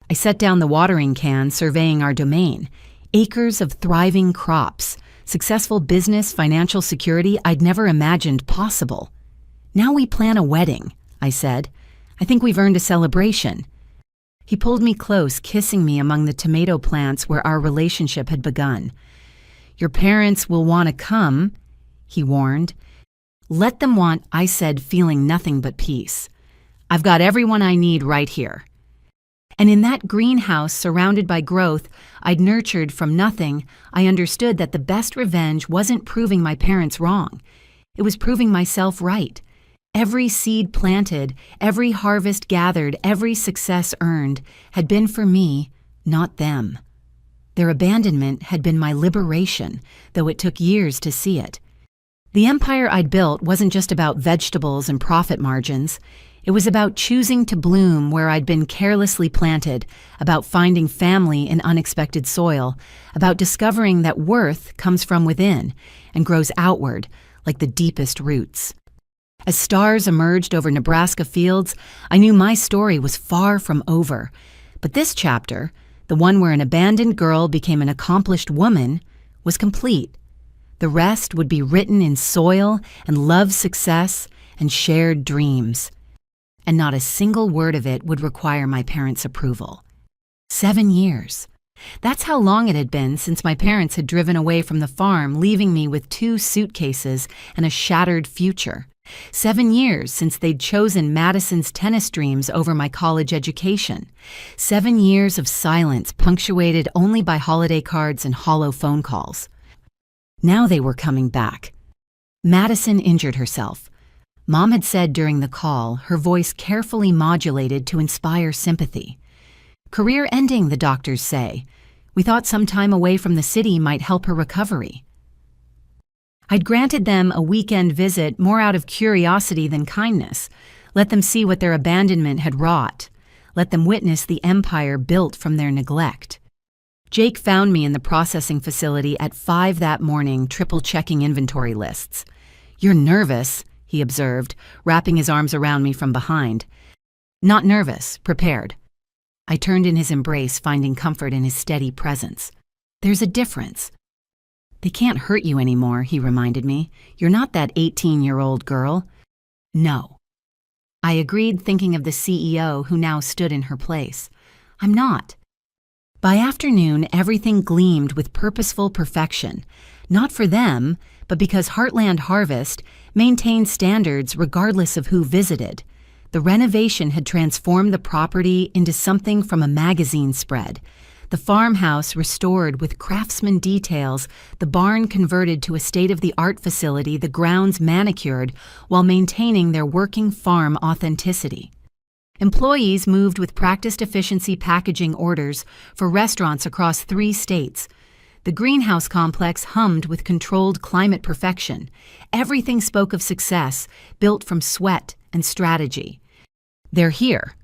I set down the watering can, surveying our domain. Acres of thriving crops, successful business, financial security I'd never imagined possible. Now we plan a wedding, I said. I think we've earned a celebration. He pulled me close, kissing me among the tomato plants where our relationship had begun. Your parents will want to come, he warned. Let them want, I said, feeling nothing but peace. I've got everyone I need right here. And in that greenhouse surrounded by growth I'd nurtured from nothing, I understood that the best revenge wasn't proving my parents wrong. It was proving myself right. Every seed planted, every harvest gathered, every success earned had been for me, not them. Their abandonment had been my liberation, though it took years to see it. The empire I'd built wasn't just about vegetables and profit margins. It was about choosing to bloom where I'd been carelessly planted, about finding family in unexpected soil, about discovering that worth comes from within and grows outward like the deepest roots. As stars emerged over Nebraska fields, I knew my story was far from over. But this chapter, the one where an abandoned girl became an accomplished woman, was complete. The rest would be written in soil and love, success, and shared dreams. And not a single word of it would require my parents' approval. 7 years. That's how long it had been since my parents had driven away from the farm, leaving me with 2 suitcases and a shattered future. 7 years since they'd chosen Madison's tennis dreams over my college education. 7 years of silence punctuated only by holiday cards and hollow phone calls. Now they were coming back. Madison injured herself. Mom had said during the call, her voice carefully modulated to inspire sympathy. Career ending, the doctors say. We thought some time away from the city might help her recovery. I'd granted them a weekend visit more out of curiosity than kindness. Let them see what their abandonment had wrought. Let them witness the empire built from their neglect. Jake found me in the processing facility at 5 that morning, triple-checking inventory lists. "You're nervous," he observed, wrapping his arms around me from behind. "Not nervous, prepared." I turned in his embrace, finding comfort in his steady presence. "There's a difference." "They can't hurt you anymore," he reminded me. "You're not that 18-year-old girl." "No." I agreed, thinking of the CEO who now stood in her place. "I'm not." By afternoon, everything gleamed with purposeful perfection, not for them, but because Heartland Harvest maintained standards regardless of who visited. The renovation had transformed the property into something from a magazine spread. The farmhouse restored with craftsman details, the barn converted to a state-of-the-art facility, the grounds manicured while maintaining their working farm authenticity. Employees moved with practiced efficiency packaging orders for restaurants across 3 states. The greenhouse complex hummed with controlled climate perfection. Everything spoke of success, built from sweat and strategy. "They're here,"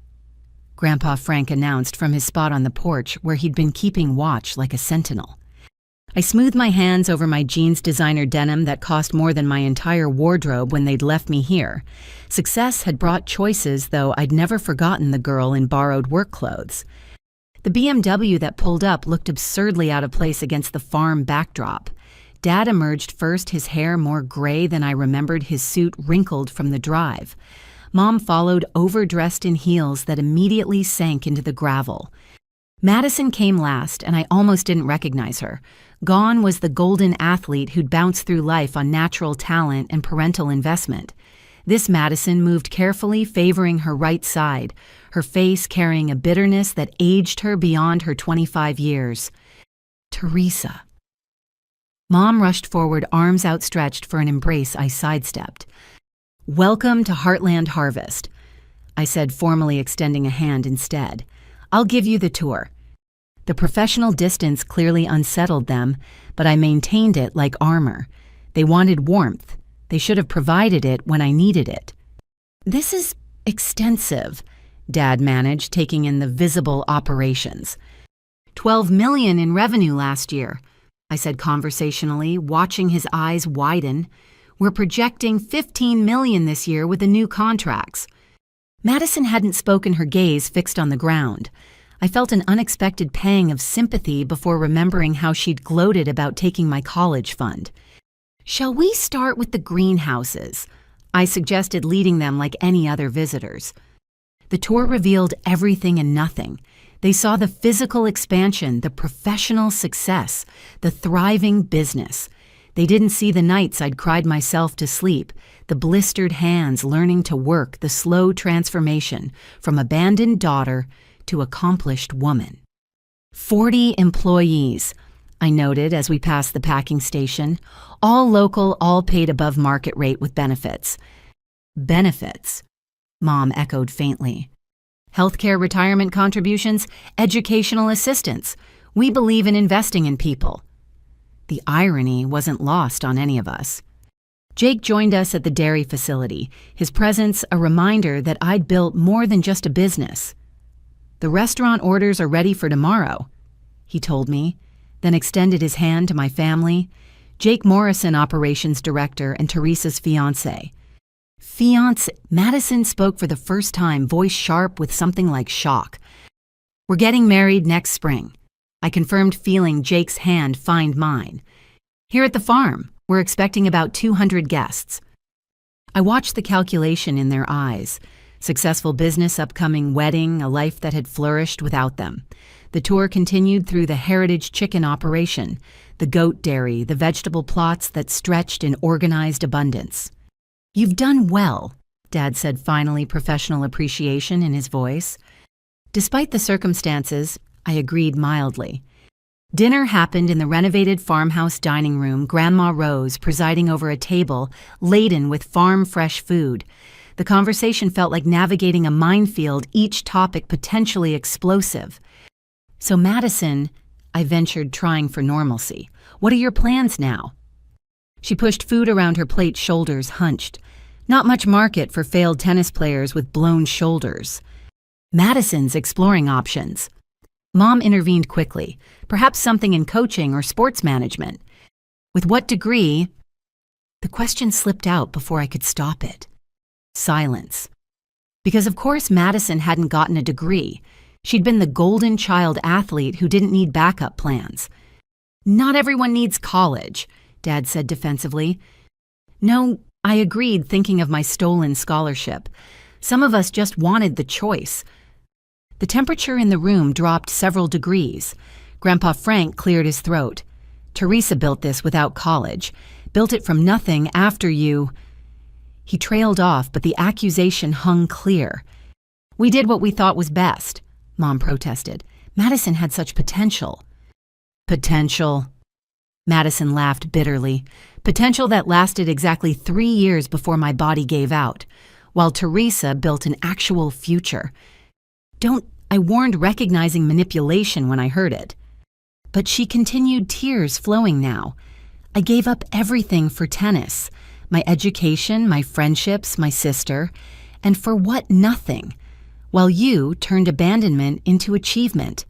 Grandpa Frank announced from his spot on the porch where he'd been keeping watch like a sentinel. I smoothed my hands over my jeans designer denim that cost more than my entire wardrobe when they'd left me here. Success had brought choices, though I'd never forgotten the girl in borrowed work clothes. The BMW that pulled up looked absurdly out of place against the farm backdrop. Dad emerged first, his hair more gray than I remembered, his suit wrinkled from the drive. Mom followed, overdressed in heels that immediately sank into the gravel. Madison came last, and I almost didn't recognize her. Gone was the golden athlete who'd bounced through life on natural talent and parental investment. This Madison moved carefully, favoring her right side, her face carrying a bitterness that aged her beyond her 25 years. Teresa. Mom rushed forward, arms outstretched for an embrace I sidestepped. "Welcome to Heartland Harvest," I said, formally extending a hand instead. "I'll give you the tour." The professional distance clearly unsettled them, but I maintained it like armor. They wanted warmth. They should have provided it when I needed it. "This is extensive," Dad managed, taking in the visible operations. $12 million in revenue last year, I said conversationally, watching his eyes widen. "We're projecting $15 million this year with the new contracts." Madison hadn't spoken, her gaze fixed on the ground. I felt an unexpected pang of sympathy before remembering how she'd gloated about taking my college fund. "Shall we start with the greenhouses?" I suggested, leading them like any other visitors. The tour revealed everything and nothing. They saw the physical expansion, the professional success, the thriving business. They didn't see the nights I'd cried myself to sleep, the blistered hands learning to work, the slow transformation from abandoned daughter to accomplished woman. 40 employees, I noted as we passed the packing station. All local, all paid above market rate with benefits. "Benefits," Mom echoed faintly. "Healthcare, retirement contributions, educational assistance. We believe in investing in people." The irony wasn't lost on any of us. Jake joined us at the dairy facility, his presence a reminder that I'd built more than just a business. "The restaurant orders are ready for tomorrow," he told me, then extended his hand to my family, Jake Morrison, operations director, and Teresa's fiancé. Madison spoke for the first time, voice sharp with something like shock. "We're getting married next spring," I confirmed, feeling Jake's hand find mine. "Here at the farm, we're expecting about 200 guests." I watched the calculation in their eyes. Successful business, upcoming wedding, a life that had flourished without them. The tour continued through the heritage chicken operation, the goat dairy, the vegetable plots that stretched in organized abundance. "You've done well," Dad said finally, professional appreciation in his voice. Despite the circumstances, I agreed mildly. Dinner happened in the renovated farmhouse dining room, Grandma Rose presiding over a table laden with farm-fresh food. The conversation felt like navigating a minefield, each topic potentially explosive. "So, Madison," I ventured, trying for normalcy, "what are your plans now?" She pushed food around her plate, shoulders hunched. Not much market for failed tennis players with blown shoulders. "Madison's exploring options." Mom intervened quickly. "Perhaps something in coaching or sports management." "With what degree?" The question slipped out before I could stop it. Silence. Because of course Madison hadn't gotten a degree. She'd been the golden child athlete who didn't need backup plans. "Not everyone needs college," Dad said defensively. "No," I agreed, thinking of my stolen scholarship. "Some of us just wanted the choice." The temperature in the room dropped several degrees. Grandpa Frank cleared his throat. "Teresa built this without college. Built it from nothing after you—" He trailed off, but the accusation hung clear. "We did what we thought was best," Mom protested. "Madison had such potential." "Potential?" Madison laughed bitterly. "Potential that lasted exactly 3 years before my body gave out, while Teresa built an actual future. Don't," I warned, recognizing manipulation when I heard it. But she continued, tears flowing now. "I gave up everything for tennis. My education, my friendships, my sister. And for what? Nothing. While you turned abandonment into achievement."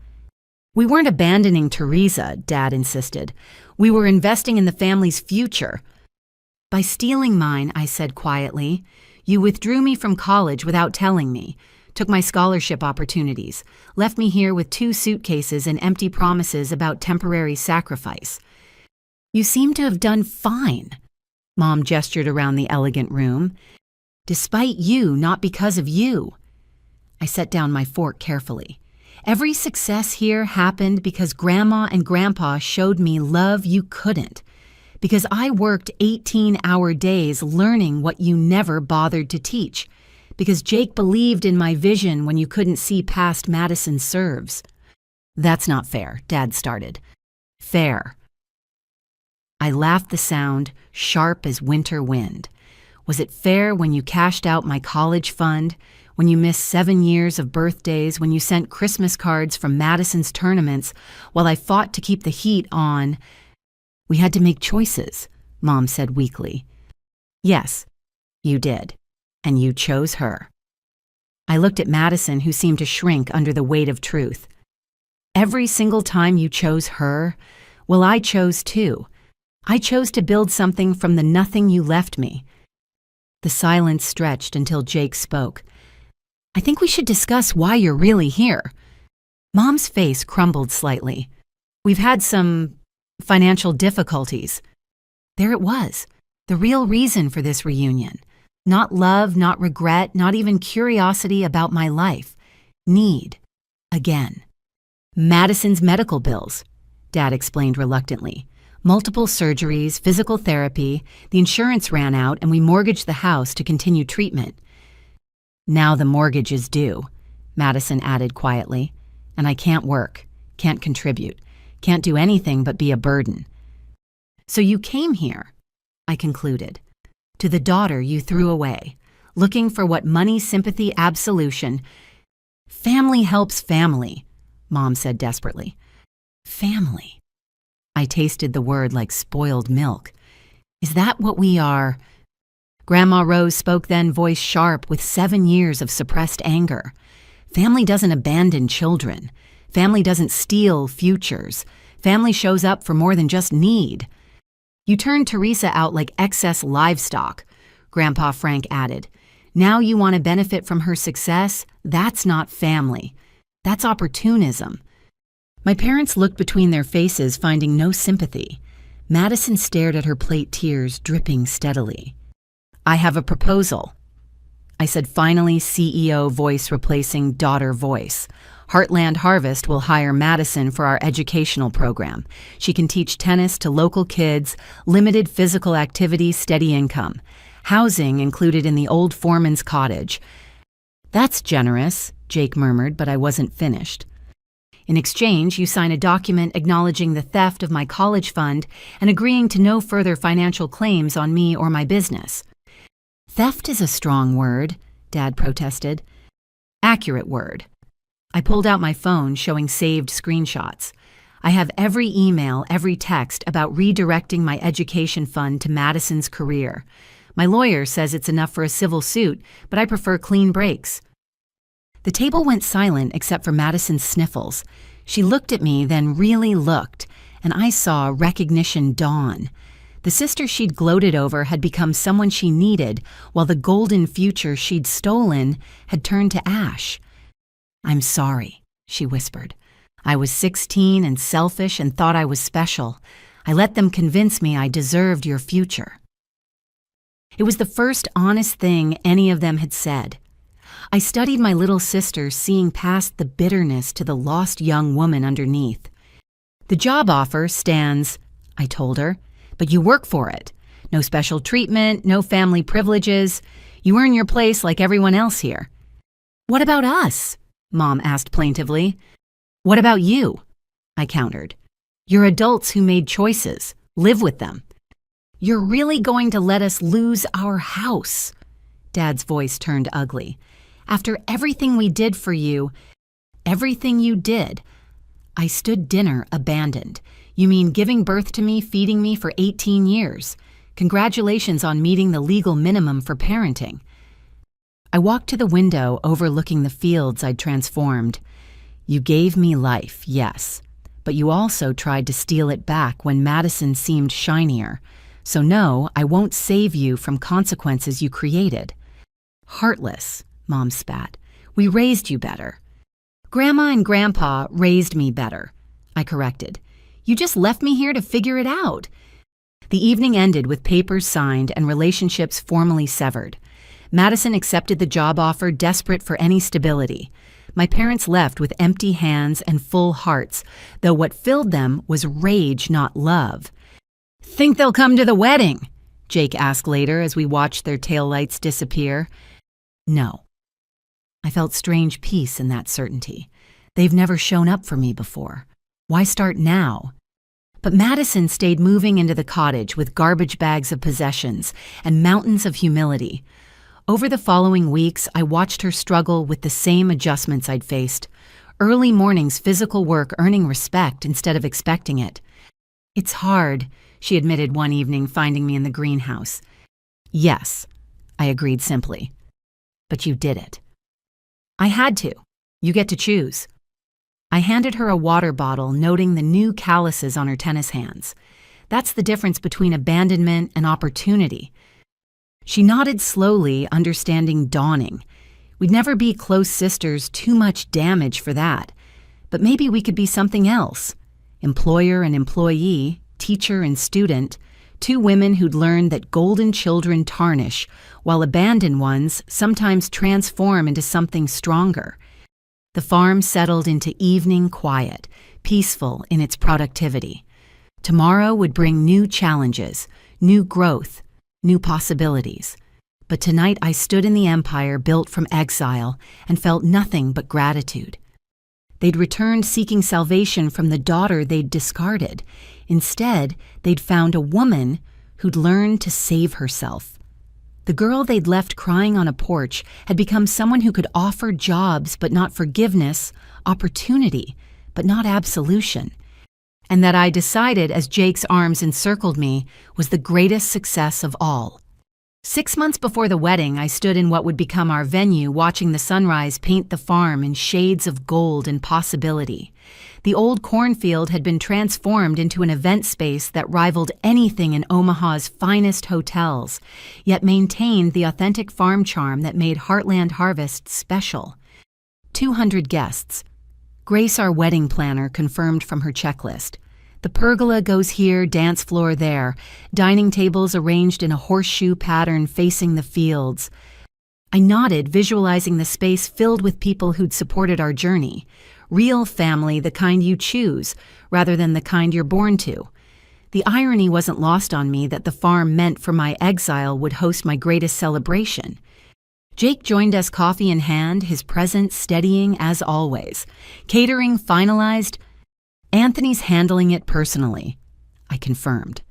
"We weren't abandoning Teresa," Dad insisted. "We were investing in the family's future." "By stealing mine," I said quietly. "You withdrew me from college without telling me. Took my scholarship opportunities, left me here with 2 suitcases and empty promises about temporary sacrifice." "You seem to have done fine." Mom gestured around the elegant room. "Despite you, not because of you." I set down my fork carefully. "Every success here happened because Grandma and Grandpa showed me love you couldn't. Because I worked 18-hour days learning what you never bothered to teach. Because Jake believed in my vision when you couldn't see past Madison's serves." "That's not fair," Dad started. "Fair." I laughed, the sound sharp as winter wind. "Was it fair when you cashed out my college fund, when you missed 7 years of birthdays, when you sent Christmas cards from Madison's tournaments while I fought to keep the heat on?" "We had to make choices," Mom said weakly. "Yes, you did. And you chose her." I looked at Madison, who seemed to shrink under the weight of truth. "Every single time you chose her? Well, I chose too. I chose to build something from the nothing you left me." The silence stretched until Jake spoke. "I think we should discuss why you're really here." Mom's face crumbled slightly. "We've had some financial difficulties." There it was, the real reason for this reunion. Not love, not regret, not even curiosity about my life. Need. Again. "Madison's medical bills," Dad explained reluctantly. "Multiple surgeries, physical therapy. The insurance ran out and we mortgaged the house to continue treatment." "Now the mortgage is due," Madison added quietly. "And I can't work, can't contribute, can't do anything but be a burden." "So you came here," I concluded, "to the daughter you threw away, looking for what money, sympathy, absolution—" "Family helps family," Mom said desperately. "Family." I tasted the word like spoiled milk. "Is that what we are?" Grandma Rose spoke then, voice sharp with 7 years of suppressed anger. "Family doesn't abandon children. Family doesn't steal futures. Family shows up for more than just need." "You turned Teresa out like excess livestock," Grandpa Frank added. "Now you want to benefit from her success? That's not family. That's opportunism." My parents looked between their faces, finding no sympathy. Madison stared at her plate, tears dripping steadily. "I have a proposal," I said finally, CEO voice replacing daughter voice. "Heartland Harvest will hire Madison for our educational program. She can teach tennis to local kids, limited physical activity, steady income. Housing included in the old foreman's cottage." "That's generous," Jake murmured, but I wasn't finished. In exchange, you sign a document acknowledging the theft of my college fund and agreeing to no further financial claims on me or my business." "Theft is a strong word," Dad protested. "Accurate word." I pulled out my phone showing saved screenshots. I have every email, every text about redirecting my education fund to Madison's career. My lawyer says it's enough for a civil suit, but I prefer clean breaks. The table went silent except for Madison's sniffles. She looked at me, then really looked, and I saw recognition dawn. The sister she'd gloated over had become someone she needed, while the golden future she'd stolen had turned to ash. "I'm sorry," she whispered. "I was 16 and selfish and thought I was special. I let them convince me I deserved your future." It was the first honest thing any of them had said. I studied my little sister, seeing past the bitterness to the lost young woman underneath. "The job offer stands," I told her, "but you work for it. No special treatment, no family privileges. You earn your place like everyone else here." "What about us?" Mom asked plaintively. "What about you?" I countered. "You're adults who made choices. Live with them." "You're really going to let us lose our house?" Dad's voice turned ugly. "After everything we did for you, everything you did." I stood dinner abandoned. "You mean giving birth to me, feeding me for 18 years. Congratulations on meeting the legal minimum for parenting." I walked to the window overlooking the fields I'd transformed. "You gave me life, yes, but you also tried to steal it back when Madison seemed shinier. So no, I won't save you from consequences you created." "Heartless," Mom spat. "We raised you better." "Grandma and Grandpa raised me better," I corrected. "You just left me here to figure it out." The evening ended with papers signed and relationships formally severed. Madison accepted the job offer, desperate for any stability. My parents left with empty hands and full hearts, though what filled them was rage, not love. "Think they'll come to the wedding?" Jake asked later as we watched their taillights disappear. No. I felt strange peace in that certainty. They've never shown up for me before. Why start now? But Madison stayed moving into the cottage with garbage bags of possessions and mountains of humility. Over the following weeks, I watched her struggle with the same adjustments I'd faced. Early mornings, physical work earning respect instead of expecting it. "It's hard," she admitted one evening, finding me in the greenhouse. "Yes," I agreed simply. "But you did it." "I had to. You get to choose." I handed her a water bottle, noting the new calluses on her tennis hands. "That's the difference between abandonment and opportunity." She nodded slowly, understanding dawning. We'd never be close sisters, too much damage for that. But maybe we could be something else. Employer and employee, teacher and student, two women who'd learned that golden children tarnish, while abandoned ones sometimes transform into something stronger. The farm settled into evening quiet, peaceful in its productivity. Tomorrow would bring new challenges, new growth, new possibilities. But tonight I stood in the empire built from exile and felt nothing but gratitude. They'd returned seeking salvation from the daughter they'd discarded. Instead, they'd found a woman who'd learned to save herself. The girl they'd left crying on a porch had become someone who could offer jobs but not forgiveness, opportunity but not absolution. And that I decided as Jake's arms encircled me was the greatest success of all. 6 months before the wedding, I stood in what would become our venue, watching the sunrise paint the farm in shades of gold and possibility. The old cornfield had been transformed into an event space that rivaled anything in Omaha's finest hotels, yet maintained the authentic farm charm that made Heartland Harvest special. 200 guests. Grace, our wedding planner, confirmed from her checklist. The pergola goes here, dance floor there, dining tables arranged in a horseshoe pattern facing the fields. I nodded, visualizing the space filled with people who'd supported our journey. Real family, the kind you choose, rather than the kind you're born to. The irony wasn't lost on me that the farm meant for my exile would host my greatest celebration. Jake joined us coffee in hand, his presence steadying as always. Catering finalized. Anthony's handling it personally, I confirmed.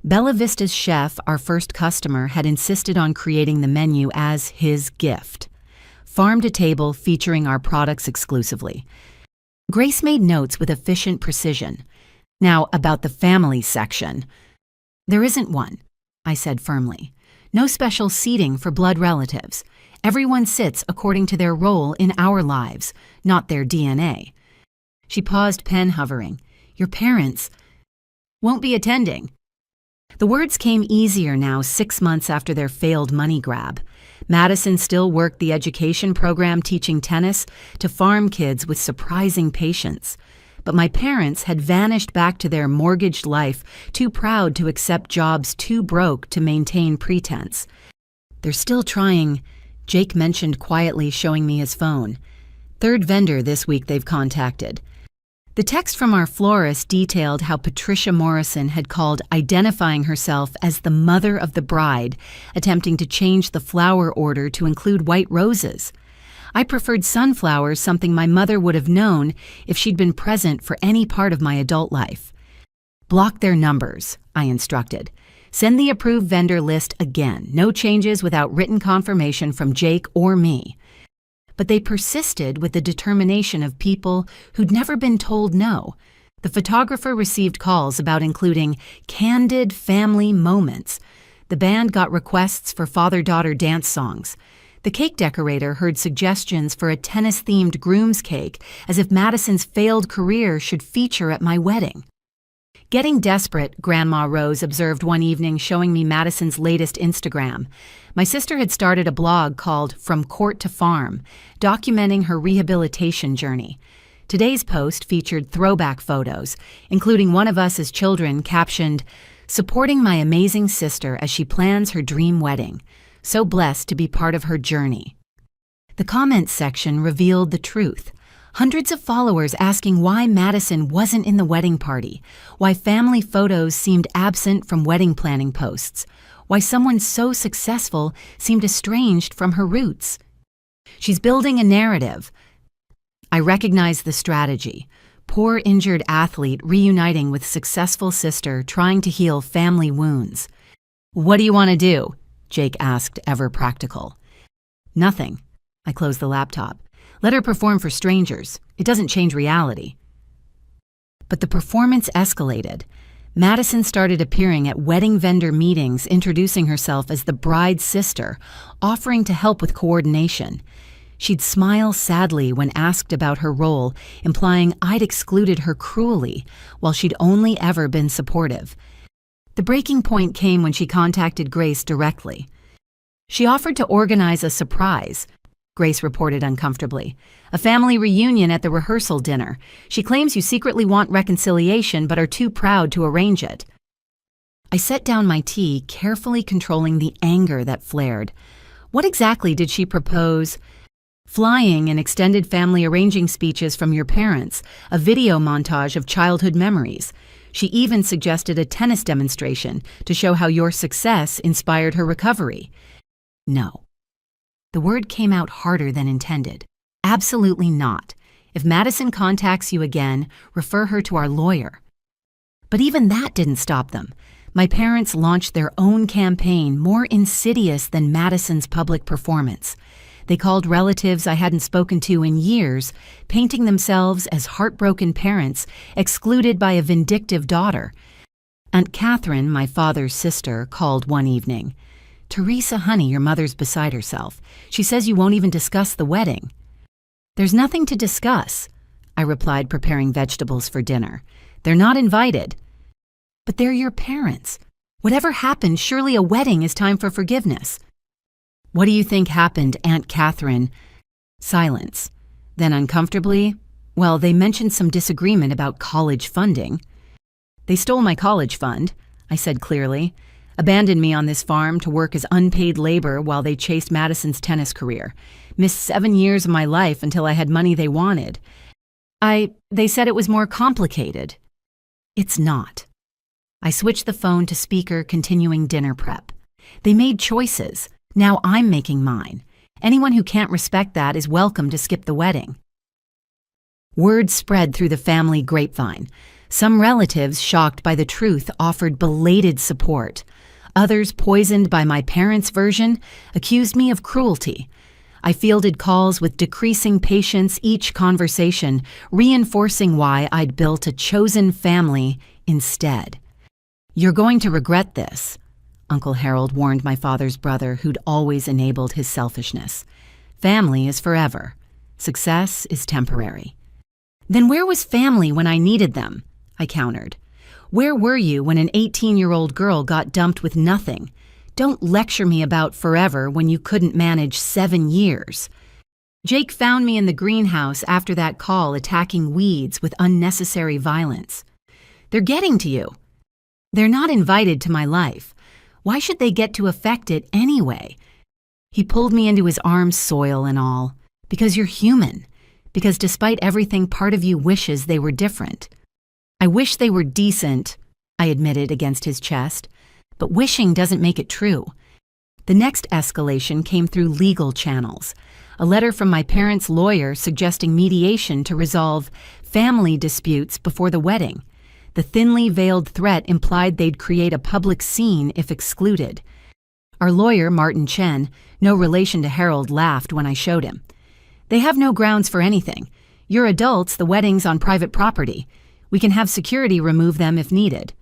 Bella Vista's chef, our first customer, had insisted on creating the menu as his gift. Farm to table featuring our products exclusively. Grace made notes with efficient precision. Now, about the family section. There isn't one, I said firmly. No special seating for blood relatives. Everyone sits according to their role in our lives, not their DNA. She paused, pen hovering. Your parents won't be attending. The words came easier now 6 months after their failed money grab. Madison still worked the education program teaching tennis to farm kids with surprising patience. But my parents had vanished back to their mortgaged life, too proud to accept jobs too broke to maintain pretense. They're still trying, Jake mentioned quietly, showing me his phone. Third vendor this week they've contacted. The text from our florist detailed how Patricia Morrison had called identifying herself as the mother of the bride, attempting to change the flower order to include white roses. I preferred sunflowers, something my mother would have known if she'd been present for any part of my adult life. Block their numbers, I instructed. Send the approved vendor list again, no changes without written confirmation from Jake or me. But they persisted with the determination of people who'd never been told no. The photographer received calls about including candid family moments. The band got requests for father-daughter dance songs. The cake decorator heard suggestions for a tennis-themed groom's cake, as if Madison's failed career should feature at my wedding. Getting desperate, Grandma Rose observed one evening, showing me Madison's latest Instagram. My sister had started a blog called From Court to Farm, documenting her rehabilitation journey. Today's post featured throwback photos, including one of us as children, captioned, "Supporting my amazing sister as she plans her dream wedding. So blessed to be part of her journey." The comments section revealed the truth. Hundreds of followers asking why Madison wasn't in the wedding party, why family photos seemed absent from wedding planning posts, why someone so successful seemed estranged from her roots. She's building a narrative. I recognize the strategy. Poor injured athlete reuniting with successful sister trying to heal family wounds. "What do you want to do?" Jake asked, ever practical. "Nothing." I closed the laptop. "Let her perform for strangers. It doesn't change reality." But the performance escalated. Madison started appearing at wedding vendor meetings, introducing herself as the bride's sister, offering to help with coordination. She'd smile sadly when asked about her role, implying I'd excluded her cruelly, while she'd only ever been supportive. The breaking point came when she contacted Grace directly. She offered to organize a surprise, Grace reported uncomfortably. "A family reunion at the rehearsal dinner. She claims you secretly want reconciliation but are too proud to arrange it." I set down my tea, carefully controlling the anger that flared. What exactly did she propose? Flying and extended family arranging speeches from your parents, a video montage of childhood memories. She even suggested a tennis demonstration to show how your success inspired her recovery. No. The word came out harder than intended. Absolutely not. If Madison contacts you again, refer her to our lawyer. But even that didn't stop them. My parents launched their own campaign, more insidious than Madison's public performance. They called relatives I hadn't spoken to in years, painting themselves as heartbroken parents, excluded by a vindictive daughter. Aunt Catherine, my father's sister, called one evening. "Teresa, honey, your mother's beside herself. She says you won't even discuss the wedding." "There's nothing to discuss," I replied, preparing vegetables for dinner. "They're not invited." "But they're your parents. Whatever happened, surely a wedding is time for forgiveness." "What do you think happened, Aunt Catherine?" Silence. Then uncomfortably, "Well, they mentioned some disagreement about college funding." "They stole my college fund," I said clearly. "Abandoned me on this farm to work as unpaid labor while they chased Madison's tennis career. Missed 7 years of my life until I had money they wanted. They said it was more complicated." "It's not." I switched the phone to speaker, continuing dinner prep. "They made choices. Now I'm making mine. Anyone who can't respect that is welcome to skip the wedding. Word spread through the family grapevine. Some relatives, shocked by the truth, offered belated support. Others, poisoned by my parents' version, accused me of cruelty. I fielded calls with decreasing patience, each conversation reinforcing why I'd built a chosen family instead. "You're going to regret this," Uncle Harold warned my father's brother, who'd always enabled his selfishness. "Family is forever. Success is temporary." "Then where was family when I needed them?" I countered. "Where were you when an 18-year-old girl got dumped with nothing? Don't lecture me about forever when you couldn't manage 7 years. Jake found me in the greenhouse after that call, attacking weeds with unnecessary violence. They're getting to you. They're not invited to my life. Why should they get to affect it anyway?" He pulled me into his arms, soil and all. "Because you're human. Because despite everything, part of you wishes they were different." "I wish they were decent," I admitted against his chest. "But wishing doesn't make it true." The next escalation came through legal channels. A letter from my parents' lawyer suggesting mediation to resolve family disputes before the wedding. The thinly veiled threat implied they'd create a public scene if excluded. Our lawyer, Martin Chen, no relation to Harold, laughed when I showed him. "They have no grounds for anything. You're adults, the wedding's on private property. We can have security remove them if needed."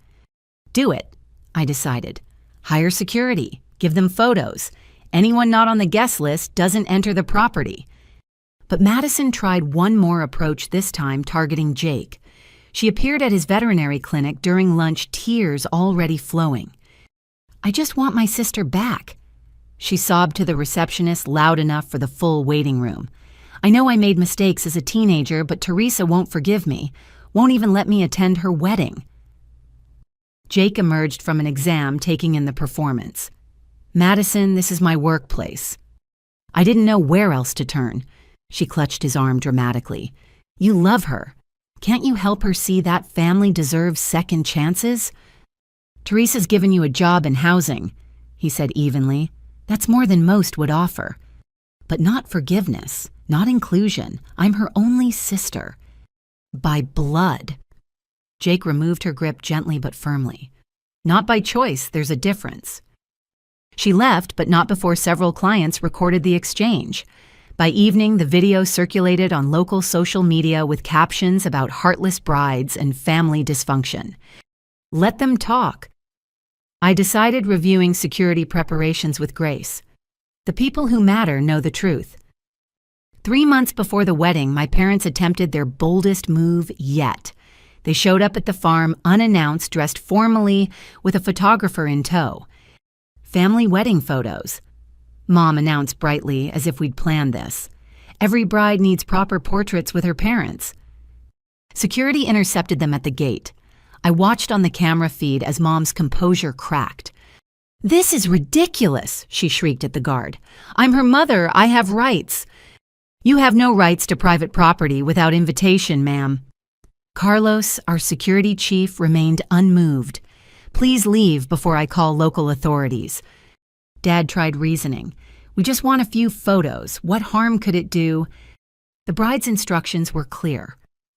"Do it," I decided. "Hire security. Give them photos. Anyone not on the guest list doesn't enter the property." But Madison tried one more approach, this time targeting Jake. She appeared at his veterinary clinic during lunch, tears already flowing. "I just want my sister back," she sobbed to the receptionist, loud enough for the full waiting room. "I know I made mistakes as a teenager, but Teresa won't forgive me, won't even let me attend her wedding." Jake emerged from an exam, taking in the performance. "Madison, this is my workplace." I didn't know where else to turn. She clutched his arm dramatically. "You love her. Can't you help her see that family deserves second chances?" "Teresa's given you a job and housing," he said evenly. "That's more than most would offer. But not forgiveness, not inclusion. I'm her only sister. By blood." Jake removed her grip gently but firmly. "Not by choice, there's a difference." She left, but not before several clients recorded the exchange. By evening, the video circulated on local social media with captions about heartless brides and family dysfunction. Let them talk. I decided reviewing security preparations with grace. The people who matter know the truth. 3 months before the wedding, my parents attempted their boldest move yet. They showed up at the farm unannounced, dressed formally, with a photographer in tow. "Family wedding photos," Mom announced brightly, as if we'd planned this. "Every bride needs proper portraits with her parents." Security intercepted them at the gate. I watched on the camera feed as Mom's composure cracked. "This is ridiculous," she shrieked at the guard. "I'm her mother. I have rights." "You have no rights to private property without invitation, ma'am." Carlos, our security chief, remained unmoved. "Please leave before I call local authorities." Dad tried reasoning. "We just want a few photos. What harm could it do?" "The bride's instructions were clear,"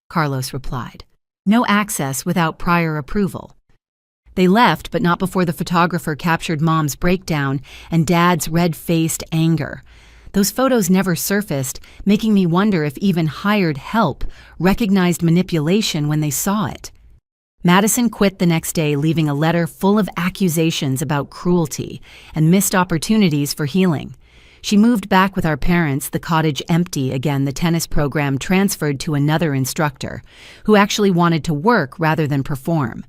Carlos replied. "No access without prior approval." They left, but not before the photographer captured Mom's breakdown and Dad's red-faced anger. Those photos never surfaced, making me wonder if even hired help recognized manipulation when they saw it. Madison quit the next day, leaving a letter full of accusations about cruelty and missed opportunities for healing. She moved back with our parents, the cottage empty again, the tennis program transferred to another instructor, who actually wanted to work rather than perform.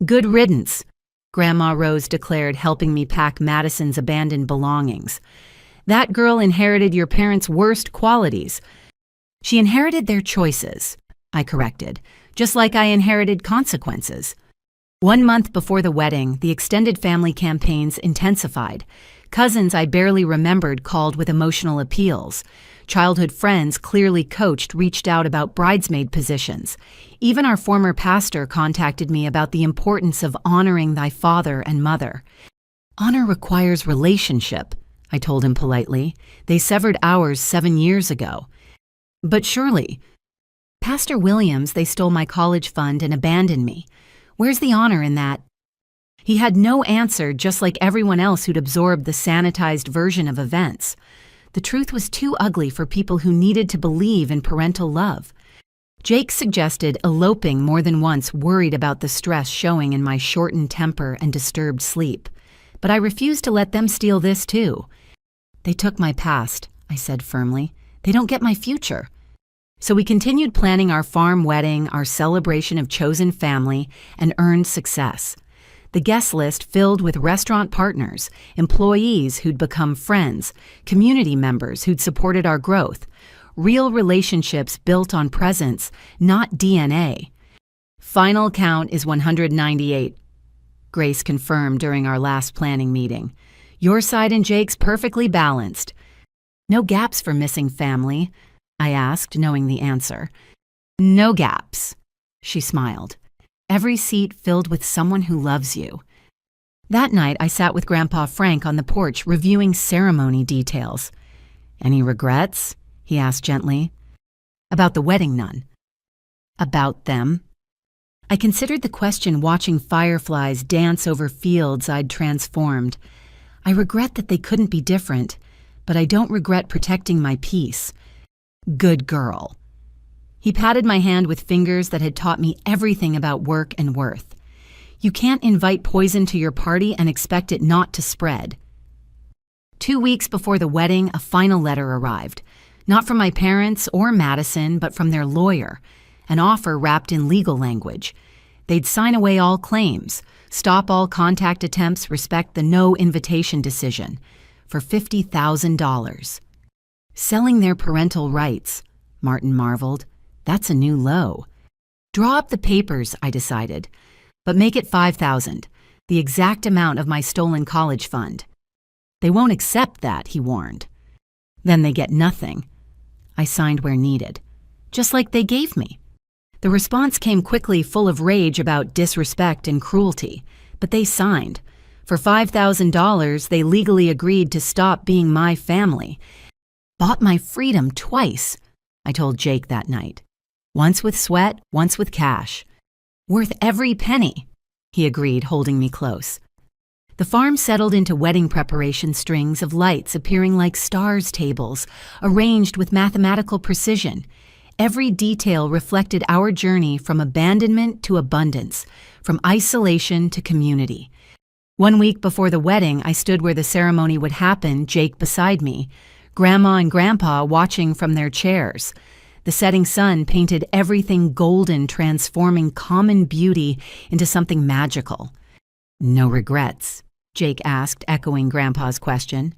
"Good riddance," Grandma Rose declared, helping me pack Madison's abandoned belongings. "That girl inherited your parents' worst qualities." "She inherited their choices," I corrected, "just like I inherited consequences." 1 month before the wedding, the extended family campaigns intensified. Cousins I barely remembered called with emotional appeals. Childhood friends, clearly coached, reached out about bridesmaid positions. Even our former pastor contacted me about the importance of honoring thy father and mother. "Honor requires relationship," I told him politely. They severed ours 7 years ago. But surely, Pastor Williams, they stole my college fund and abandoned me. Where's the honor in that? He had no answer, just like everyone else who'd absorbed the sanitized version of events. The truth was too ugly for people who needed to believe in parental love. Jake suggested eloping more than once, worried about the stress showing in my shortened temper and disturbed sleep. But I refused to let them steal this too. They took my past, I said firmly. They don't get my future. So we continued planning our farm wedding, our celebration of chosen family, and earned success. The guest list filled with restaurant partners, employees who'd become friends, community members who'd supported our growth, real relationships built on presence, not DNA. Final count is 198, Grace confirmed during our last planning meeting. Your side and Jake's perfectly balanced. No gaps for missing family, I asked, knowing the answer. No gaps, she smiled. Every seat filled with someone who loves you. That night, I sat with Grandpa Frank on the porch reviewing ceremony details. Any regrets? He asked gently. About the wedding, none. About them? I considered the question watching fireflies dance over fields I'd transformed. I regret that they couldn't be different, but I don't regret protecting my peace. Good girl. He patted my hand with fingers that had taught me everything about work and worth. You can't invite poison to your party and expect it not to spread. 2 weeks before the wedding, a final letter arrived. Not from my parents or Madison, but from their lawyer. An offer wrapped in legal language. They'd sign away all claims, stop all contact attempts, respect the no invitation decision, for $50,000. Selling their parental rights, Martin marveled. That's a new low. Draw up the papers, I decided, but make it $5,000, the exact amount of my stolen college fund. They won't accept that, he warned. Then they get nothing. I signed where needed, just like they gave me. The response came quickly, full of rage about disrespect and cruelty, but they signed. For $5,000, they legally agreed to stop being my family. Bought my freedom twice, I told Jake that night. Once with sweat, once with cash. Worth every penny, he agreed, holding me close. The farm settled into wedding preparation, strings of lights appearing like stars tables, arranged with mathematical precision. Every detail reflected our journey from abandonment to abundance, from isolation to community. 1 week before the wedding, I stood where the ceremony would happen, Jake beside me, Grandma and Grandpa watching from their chairs. The setting sun painted everything golden, transforming common beauty into something magical. No regrets, Jake asked, echoing Grandpa's question.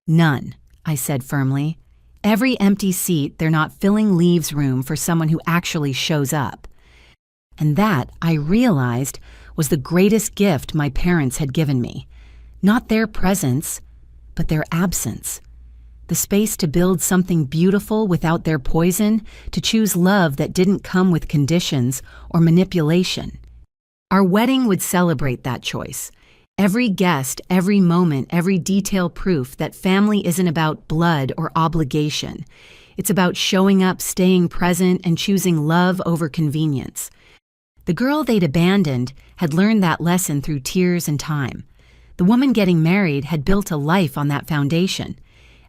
None, I said firmly. Every empty seat, they're not filling leaves room for someone who actually shows up. And that, I realized, was the greatest gift my parents had given me. Not their presence, but their absence. The space to build something beautiful without their poison, to choose love that didn't come with conditions or manipulation. Our wedding would celebrate that choice. Every guest, every moment, every detail proof that family isn't about blood or obligation. It's about showing up, staying present, and choosing love over convenience. The girl they'd abandoned had learned that lesson through tears and time. The woman getting married had built a life on that foundation,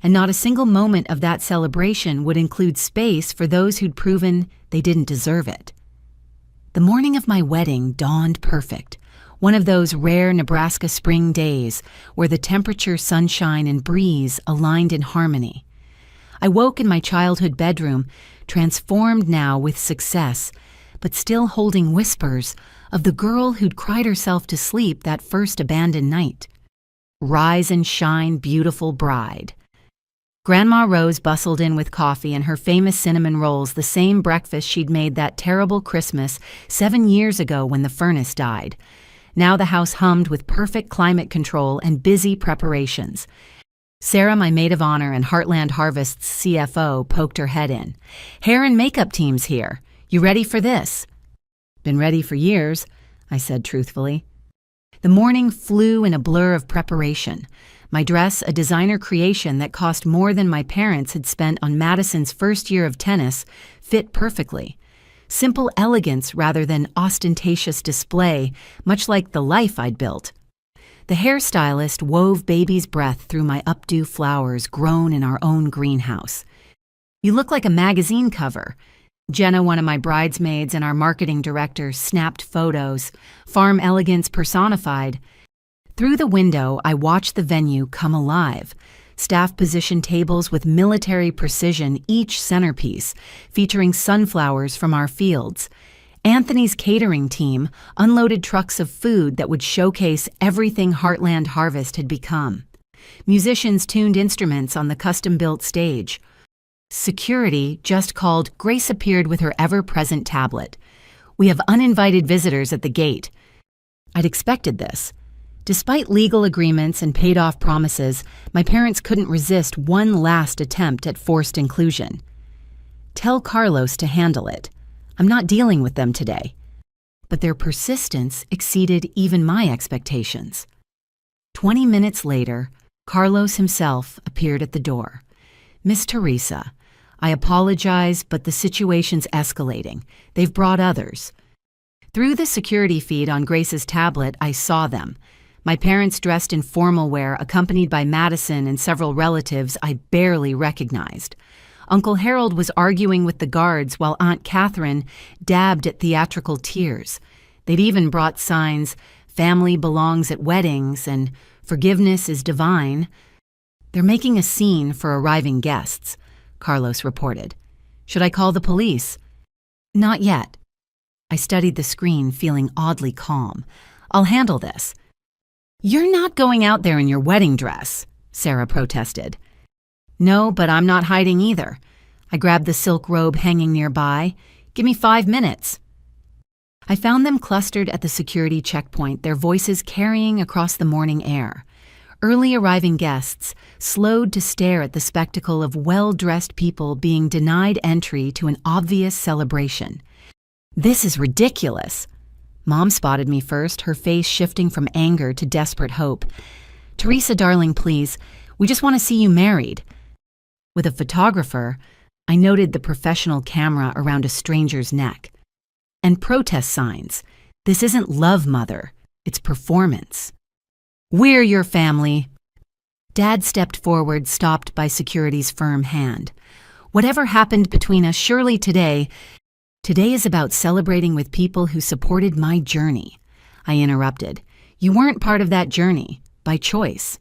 and not a single moment of that celebration would include space for those who'd proven they didn't deserve it. The morning of my wedding dawned perfect. One of those rare Nebraska spring days where the temperature, sunshine, and breeze aligned in harmony. I woke in my childhood bedroom, transformed now with success, but still holding whispers of the girl who'd cried herself to sleep that first abandoned night. Rise and shine, beautiful bride. Grandma Rose bustled in with coffee and her famous cinnamon rolls, the same breakfast she'd made that terrible Christmas 7 years ago when the furnace died. Now the house hummed with perfect climate control and busy preparations. Sarah, my maid of honor and Heartland Harvest's CFO, poked her head in. Hair and makeup team's here. You ready for this? Been ready for years, I said truthfully. The morning flew in a blur of preparation. My dress, a designer creation that cost more than my parents had spent on Madison's first year of tennis, fit perfectly. Simple elegance rather than ostentatious display, much like the life I'd built. The hairstylist wove baby's breath through my updo flowers grown in our own greenhouse. "You look like a magazine cover." Jenna, one of my bridesmaids, and our marketing director snapped photos, farm elegance personified. Through the window, I watched the venue come alive. Staff positioned tables with military precision, each centerpiece, featuring sunflowers from our fields. Anthony's catering team unloaded trucks of food that would showcase everything Heartland Harvest had become. Musicians tuned instruments on the custom-built stage. Security just called. Grace appeared with her ever-present tablet. "We have uninvited visitors at the gate." I'd expected this. Despite legal agreements and paid-off promises, my parents couldn't resist one last attempt at forced inclusion. "Tell Carlos to handle it. I'm not dealing with them today." But their persistence exceeded even my expectations. 20 minutes later, Carlos himself appeared at the door. "Miss Teresa, I apologize, but the situation's escalating. They've brought others." Through the security feed on Grace's tablet, I saw them. My parents dressed in formal wear, accompanied by Madison and several relatives I barely recognized. Uncle Harold was arguing with the guards while Aunt Catherine dabbed at theatrical tears. They'd even brought signs, "Family belongs at weddings," and "Forgiveness is divine." "They're making a scene for arriving guests," Carlos reported. "Should I call the police?" "Not yet." I studied the screen, feeling oddly calm. "I'll handle this." "You're not going out there in your wedding dress," Sarah protested. "No, but I'm not hiding either." I grabbed the silk robe hanging nearby. "Give me 5 minutes." I found them clustered at the security checkpoint, their voices carrying across the morning air. Early arriving guests slowed to stare at the spectacle of well-dressed people being denied entry to an obvious celebration. "This is ridiculous." Mom spotted me first, her face shifting from anger to desperate hope. "Teresa, darling, please. We just want to see you married." With a photographer, I noted the professional camera around a stranger's neck. And protest signs. "This isn't love, Mother. It's performance." "We're your family." Dad stepped forward, stopped by security's firm hand. "Whatever happened between us, surely today is about celebrating with people who supported my journey." I interrupted. "You weren't part of that journey, by choice."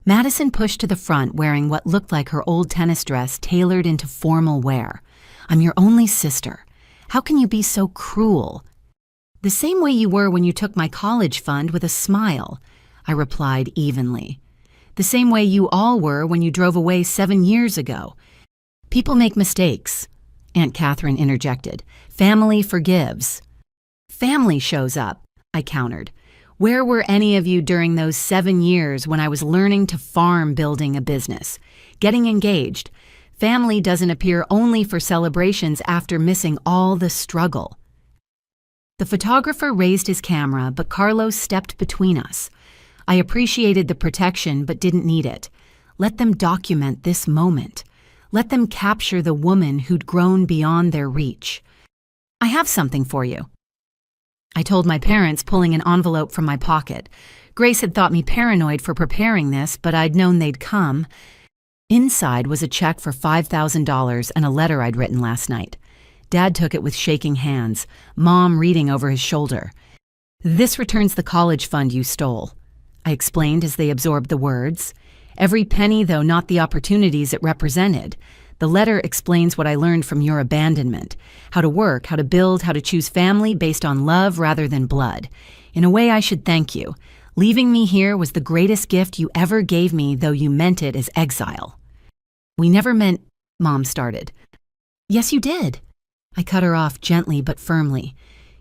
Madison pushed to the front wearing what looked like her old tennis dress tailored into formal wear. "I'm your only sister. How can you be so cruel?" "The same way you were when you took my college fund with a smile," I replied evenly. "The same way you all were when you drove away 7 years ago." "People make mistakes," Aunt Catherine interjected. "Family forgives." "Family shows up," I countered. "Where were any of you during those 7 years when I was learning to farm, building a business, getting engaged? Family doesn't appear only for celebrations after missing all the struggle." The photographer raised his camera, but Carlos stepped between us. I appreciated the protection but didn't need it. Let them document this moment. Let them capture the woman who'd grown beyond their reach. "I have something for you," I told my parents, pulling an envelope from my pocket. Grace had thought me paranoid for preparing this, but I'd known they'd come. Inside was a check for $5,000 and a letter I'd written last night. Dad took it with shaking hands, Mom reading over his shoulder. "This returns the college fund you stole," I explained as they absorbed the words. "Every penny, though not the opportunities it represented. The letter explains what I learned from your abandonment, how to work, how to build, how to choose family based on love rather than blood. In a way, I should thank you. Leaving me here was the greatest gift you ever gave me, though you meant it as exile." "We never meant," Mom started. "Yes, you did." I cut her off gently but firmly.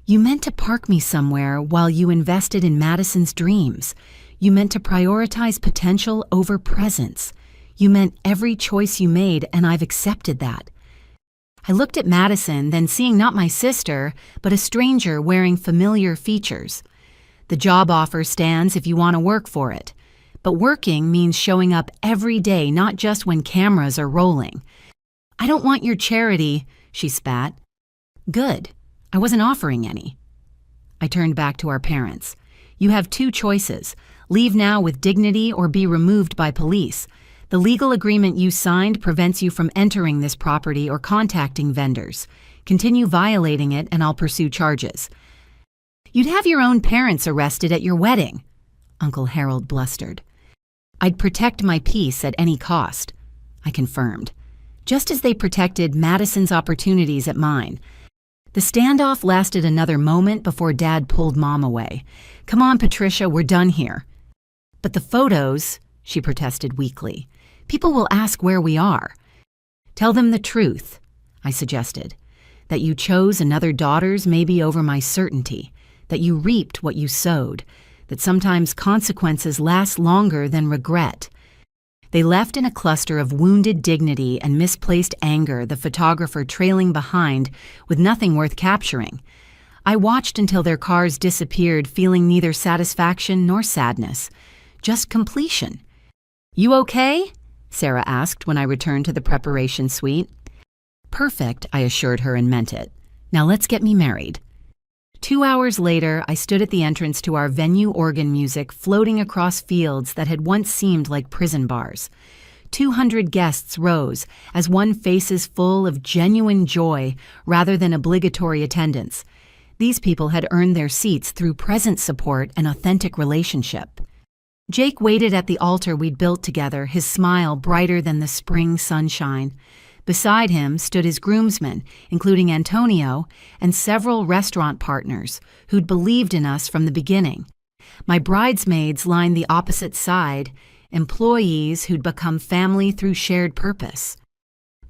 "You meant to park me somewhere while you invested in Madison's dreams. You meant to prioritize potential over presence. You meant every choice you made, and I've accepted that." I looked at Madison, then seeing not my sister, but a stranger wearing familiar features. "The job offer stands if you want to work for it. But working means showing up every day, not just when cameras are rolling. "I don't want your charity," she spat. "Good. I wasn't offering any." I turned back to our parents. "You have two choices. Leave now with dignity or be removed by police. The legal agreement you signed prevents you from entering this property or contacting vendors. Continue violating it and I'll pursue charges." "You'd have your own parents arrested at your wedding," Uncle Harold blustered. "I'd protect my peace at any cost," I confirmed, just as they protected Madison's opportunities at mine. The standoff lasted another moment before Dad pulled Mom away. "Come on, Patricia, we're done here." "But the photos," she protested weakly. "People will ask where we are." "Tell them the truth," I suggested. "That you chose another daughter's maybe over my certainty. That you reaped what you sowed. That sometimes consequences last longer than regret." They left in a cluster of wounded dignity and misplaced anger, the photographer trailing behind with nothing worth capturing. I watched until their cars disappeared, feeling neither satisfaction nor sadness, just completion. "You okay?" Sarah asked when I returned to the preparation suite. "Perfect," I assured her and meant it. "Now let's get me married." 2 hours later, I stood at the entrance to our venue organ music floating across fields that had once seemed like prison bars. 200 guests rose as one faces full of genuine joy rather than obligatory attendance. These people had earned their seats through present support and authentic relationship. Jake waited at the altar we'd built together, his smile brighter than the spring sunshine. Beside him stood his groomsmen, including Antonio, and several restaurant partners who'd believed in us from the beginning. My bridesmaids lined the opposite side, employees who'd become family through shared purpose.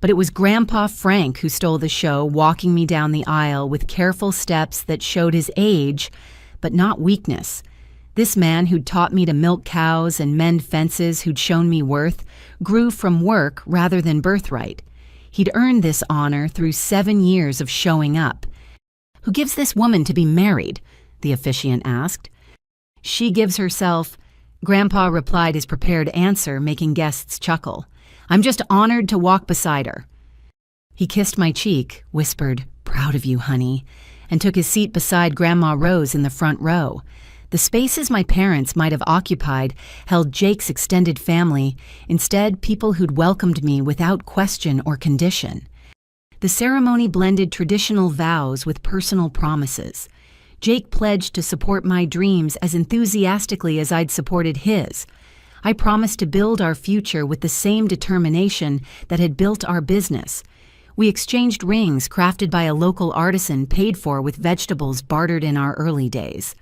But it was Grandpa Frank who stole the show, walking me down the aisle with careful steps that showed his age, but not weakness. This man who'd taught me to milk cows and mend fences, who'd shown me worth, grew from work rather than birthright. He'd earned this honor through 7 years of showing up. "Who gives this woman to be married?" the officiant asked. "She gives herself," Grandpa replied his prepared answer, making guests chuckle. "I'm just honored to walk beside her." He kissed my cheek, whispered, "Proud of you, honey," and took his seat beside Grandma Rose in the front row. The spaces my parents might have occupied held Jake's extended family, instead people who'd welcomed me without question or condition. The ceremony blended traditional vows with personal promises. Jake pledged to support my dreams as enthusiastically as I'd supported his. I promised to build our future with the same determination that had built our business. We exchanged rings crafted by a local artisan paid for with vegetables bartered in our early days.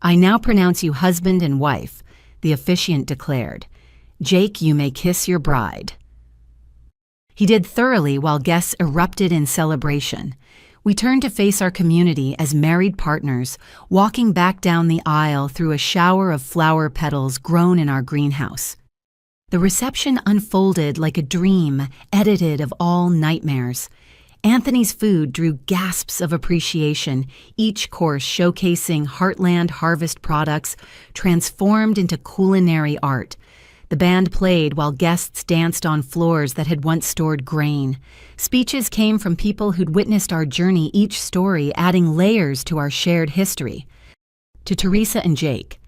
"I now pronounce you husband and wife," the officiant declared. "Jake, you may kiss your bride." He did thoroughly while guests erupted in celebration. We turned to face our community as married partners, walking back down the aisle through a shower of flower petals grown in our greenhouse. The reception unfolded like a dream, edited of all nightmares. Anthony's food drew gasps of appreciation, each course showcasing Heartland Harvest products transformed into culinary art. The band played while guests danced on floors that had once stored grain. Speeches came from people who'd witnessed our journey, each story adding layers to our shared history. To Teresa and Jake,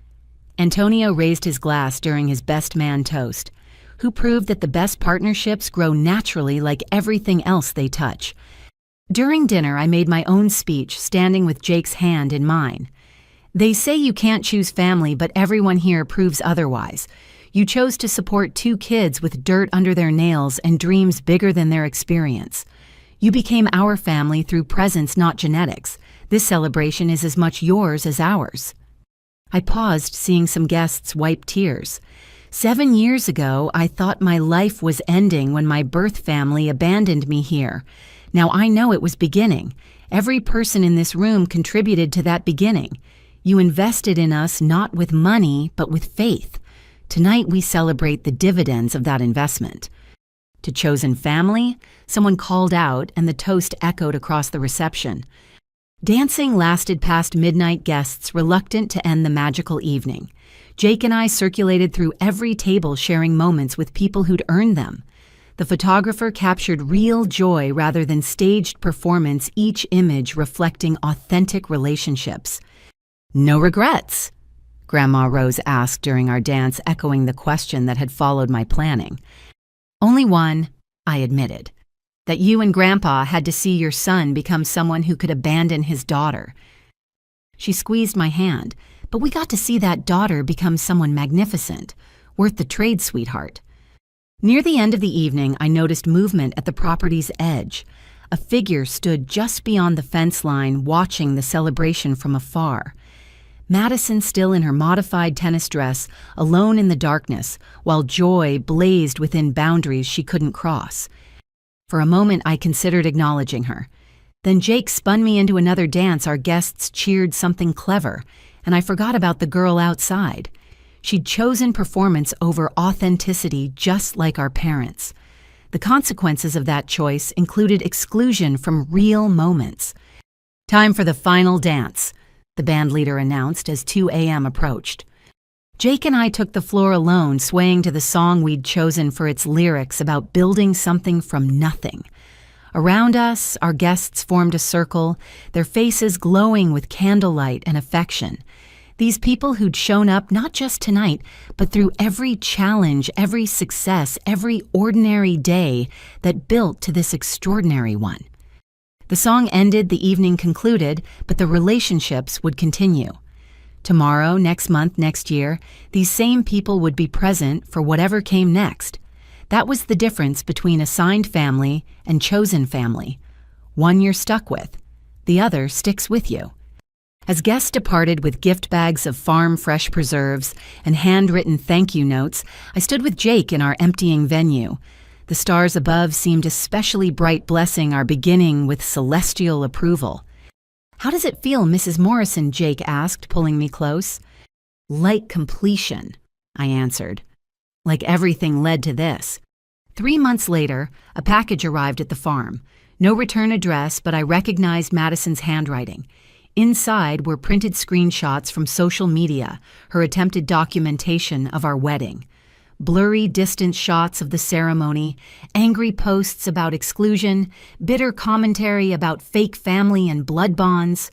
Antonio raised his glass during his best man toast, who proved that the best partnerships grow naturally like everything else they touch. During dinner, I made my own speech, standing with Jake's hand in mine. "They say you can't choose family, but everyone here proves otherwise. You chose to support 2 kids with dirt under their nails and dreams bigger than their experience. You became our family through presence, not genetics. This celebration is as much yours as ours." I paused, seeing some guests wipe tears. 7 years ago, I thought my life was ending when my birth family abandoned me here. Now I know it was beginning. Every person in this room contributed to that beginning. You invested in us not with money, but with faith. Tonight we celebrate the dividends of that investment. To chosen family, someone called out and the toast echoed across the reception. Dancing lasted past midnight, guests reluctant to end the magical evening. Jake and I circulated through every table, sharing moments with people who'd earned them. The photographer captured real joy rather than staged performance, each image reflecting authentic relationships. "No regrets?" Grandma Rose asked during our dance, echoing the question that had followed my planning. "Only one," I admitted. "That you and Grandpa had to see your son become someone who could abandon his daughter." She squeezed my hand, but we got to see that daughter become someone magnificent, worth the trade, sweetheart. Near the end of the evening, I noticed movement at the property's edge. A figure stood just beyond the fence line, watching the celebration from afar. Madison, still in her modified tennis dress, alone in the darkness, while joy blazed within boundaries she couldn't cross. For a moment, I considered acknowledging her. Then Jake spun me into another dance. Our guests cheered something clever, and I forgot about the girl outside. She'd chosen performance over authenticity, just like our parents. The consequences of that choice included exclusion from real moments. "Time for the final dance," the band leader announced as 2 a.m. approached. Jake and I took the floor alone, swaying to the song we'd chosen for its lyrics about building something from nothing. Around us, our guests formed a circle, their faces glowing with candlelight and affection. These people who'd shown up not just tonight, but through every challenge, every success, every ordinary day that built to this extraordinary one. The song ended, the evening concluded, but the relationships would continue. Tomorrow, next month, next year, these same people would be present for whatever came next. That was the difference between assigned family and chosen family. One you're stuck with, the other sticks with you. As guests departed with gift bags of farm fresh preserves and handwritten thank you notes, I stood with Jake in our emptying venue. The stars above seemed especially bright, blessing our beginning with celestial approval. "How does it feel, Mrs. Morrison?" Jake asked, pulling me close. "Like completion," I answered. "Like everything led to this." 3 months later, a package arrived at the farm. No return address, but I recognized Madison's handwriting. Inside were printed screenshots from social media, her attempted documentation of our wedding. Blurry, distant shots of the ceremony, angry posts about exclusion, bitter commentary about fake family and blood bonds.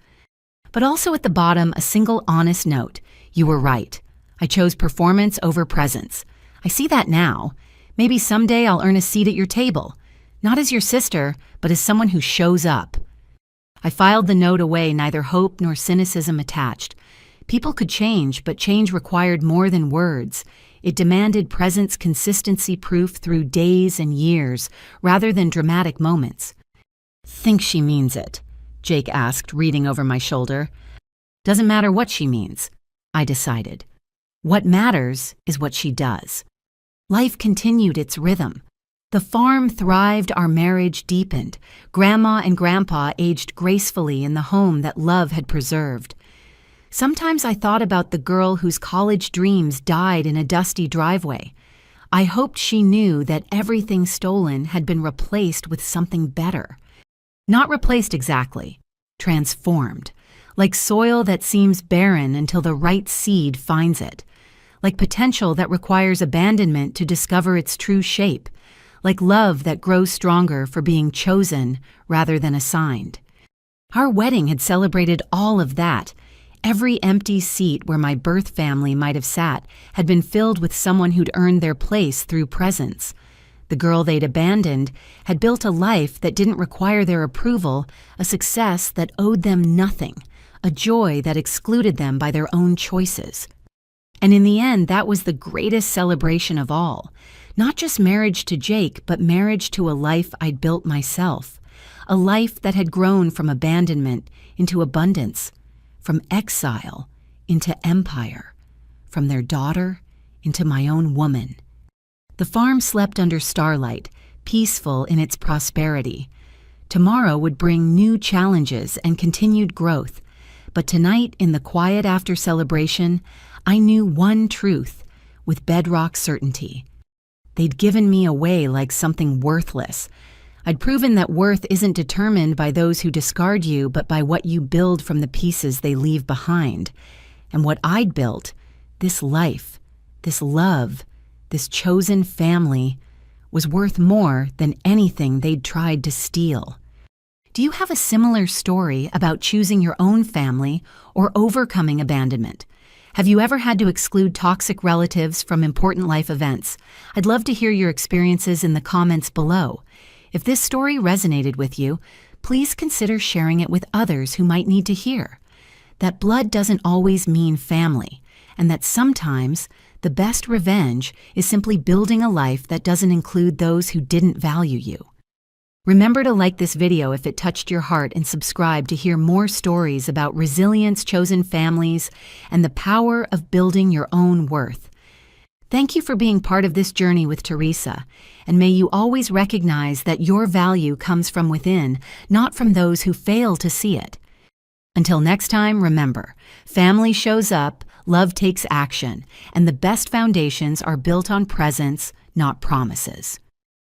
But also at the bottom, a single honest note. "You were right. I chose performance over presence. I see that now. Maybe someday I'll earn a seat at your table. Not as your sister, but as someone who shows up." I filed the note away, neither hope nor cynicism attached. People could change, but change required more than words. It demanded presence, consistency, proof through days and years, rather than dramatic moments. "Think she means it?" Jake asked, reading over my shoulder. "Doesn't matter what she means," I decided. What matters is what she does. Life continued its rhythm. The farm thrived, our marriage deepened. Grandma and Grandpa aged gracefully in the home that love had preserved. Sometimes I thought about the girl whose college dreams died in a dusty driveway. I hoped she knew that everything stolen had been replaced with something better. Not replaced exactly, transformed. Like soil that seems barren until the right seed finds it. Like potential that requires abandonment to discover its true shape. Like love that grows stronger for being chosen rather than assigned. Our wedding had celebrated all of that. Every empty seat where my birth family might have sat had been filled with someone who'd earned their place through presence. The girl they'd abandoned had built a life that didn't require their approval, a success that owed them nothing, a joy that excluded them by their own choices. And in the end, that was the greatest celebration of all. Not just marriage to Jake, but marriage to a life I'd built myself. A life that had grown from abandonment into abundance, from exile into empire, from their daughter into my own woman. The farm slept under starlight, peaceful in its prosperity. Tomorrow would bring new challenges and continued growth. But tonight, in the quiet after celebration, I knew one truth with bedrock certainty. They'd given me away like something worthless. I'd proven that worth isn't determined by those who discard you, but by what you build from the pieces they leave behind. And what I'd built, this life, this love, this chosen family was worth more than anything they'd tried to steal. Do you have a similar story about choosing your own family or overcoming abandonment? Have you ever had to exclude toxic relatives from important life events? I'd love to hear your experiences in the comments below. If this story resonated with you, please consider sharing it with others who might need to hear that blood doesn't always mean family, and that sometimes the best revenge is simply building a life that doesn't include those who didn't value you. Remember to like this video if it touched your heart and subscribe to hear more stories about resilience, chosen families, and the power of building your own worth. Thank you for being part of this journey with Teresa, and may you always recognize that your value comes from within, not from those who fail to see it. Until next time, remember, family shows up, love takes action, and the best foundations are built on presence, not promises.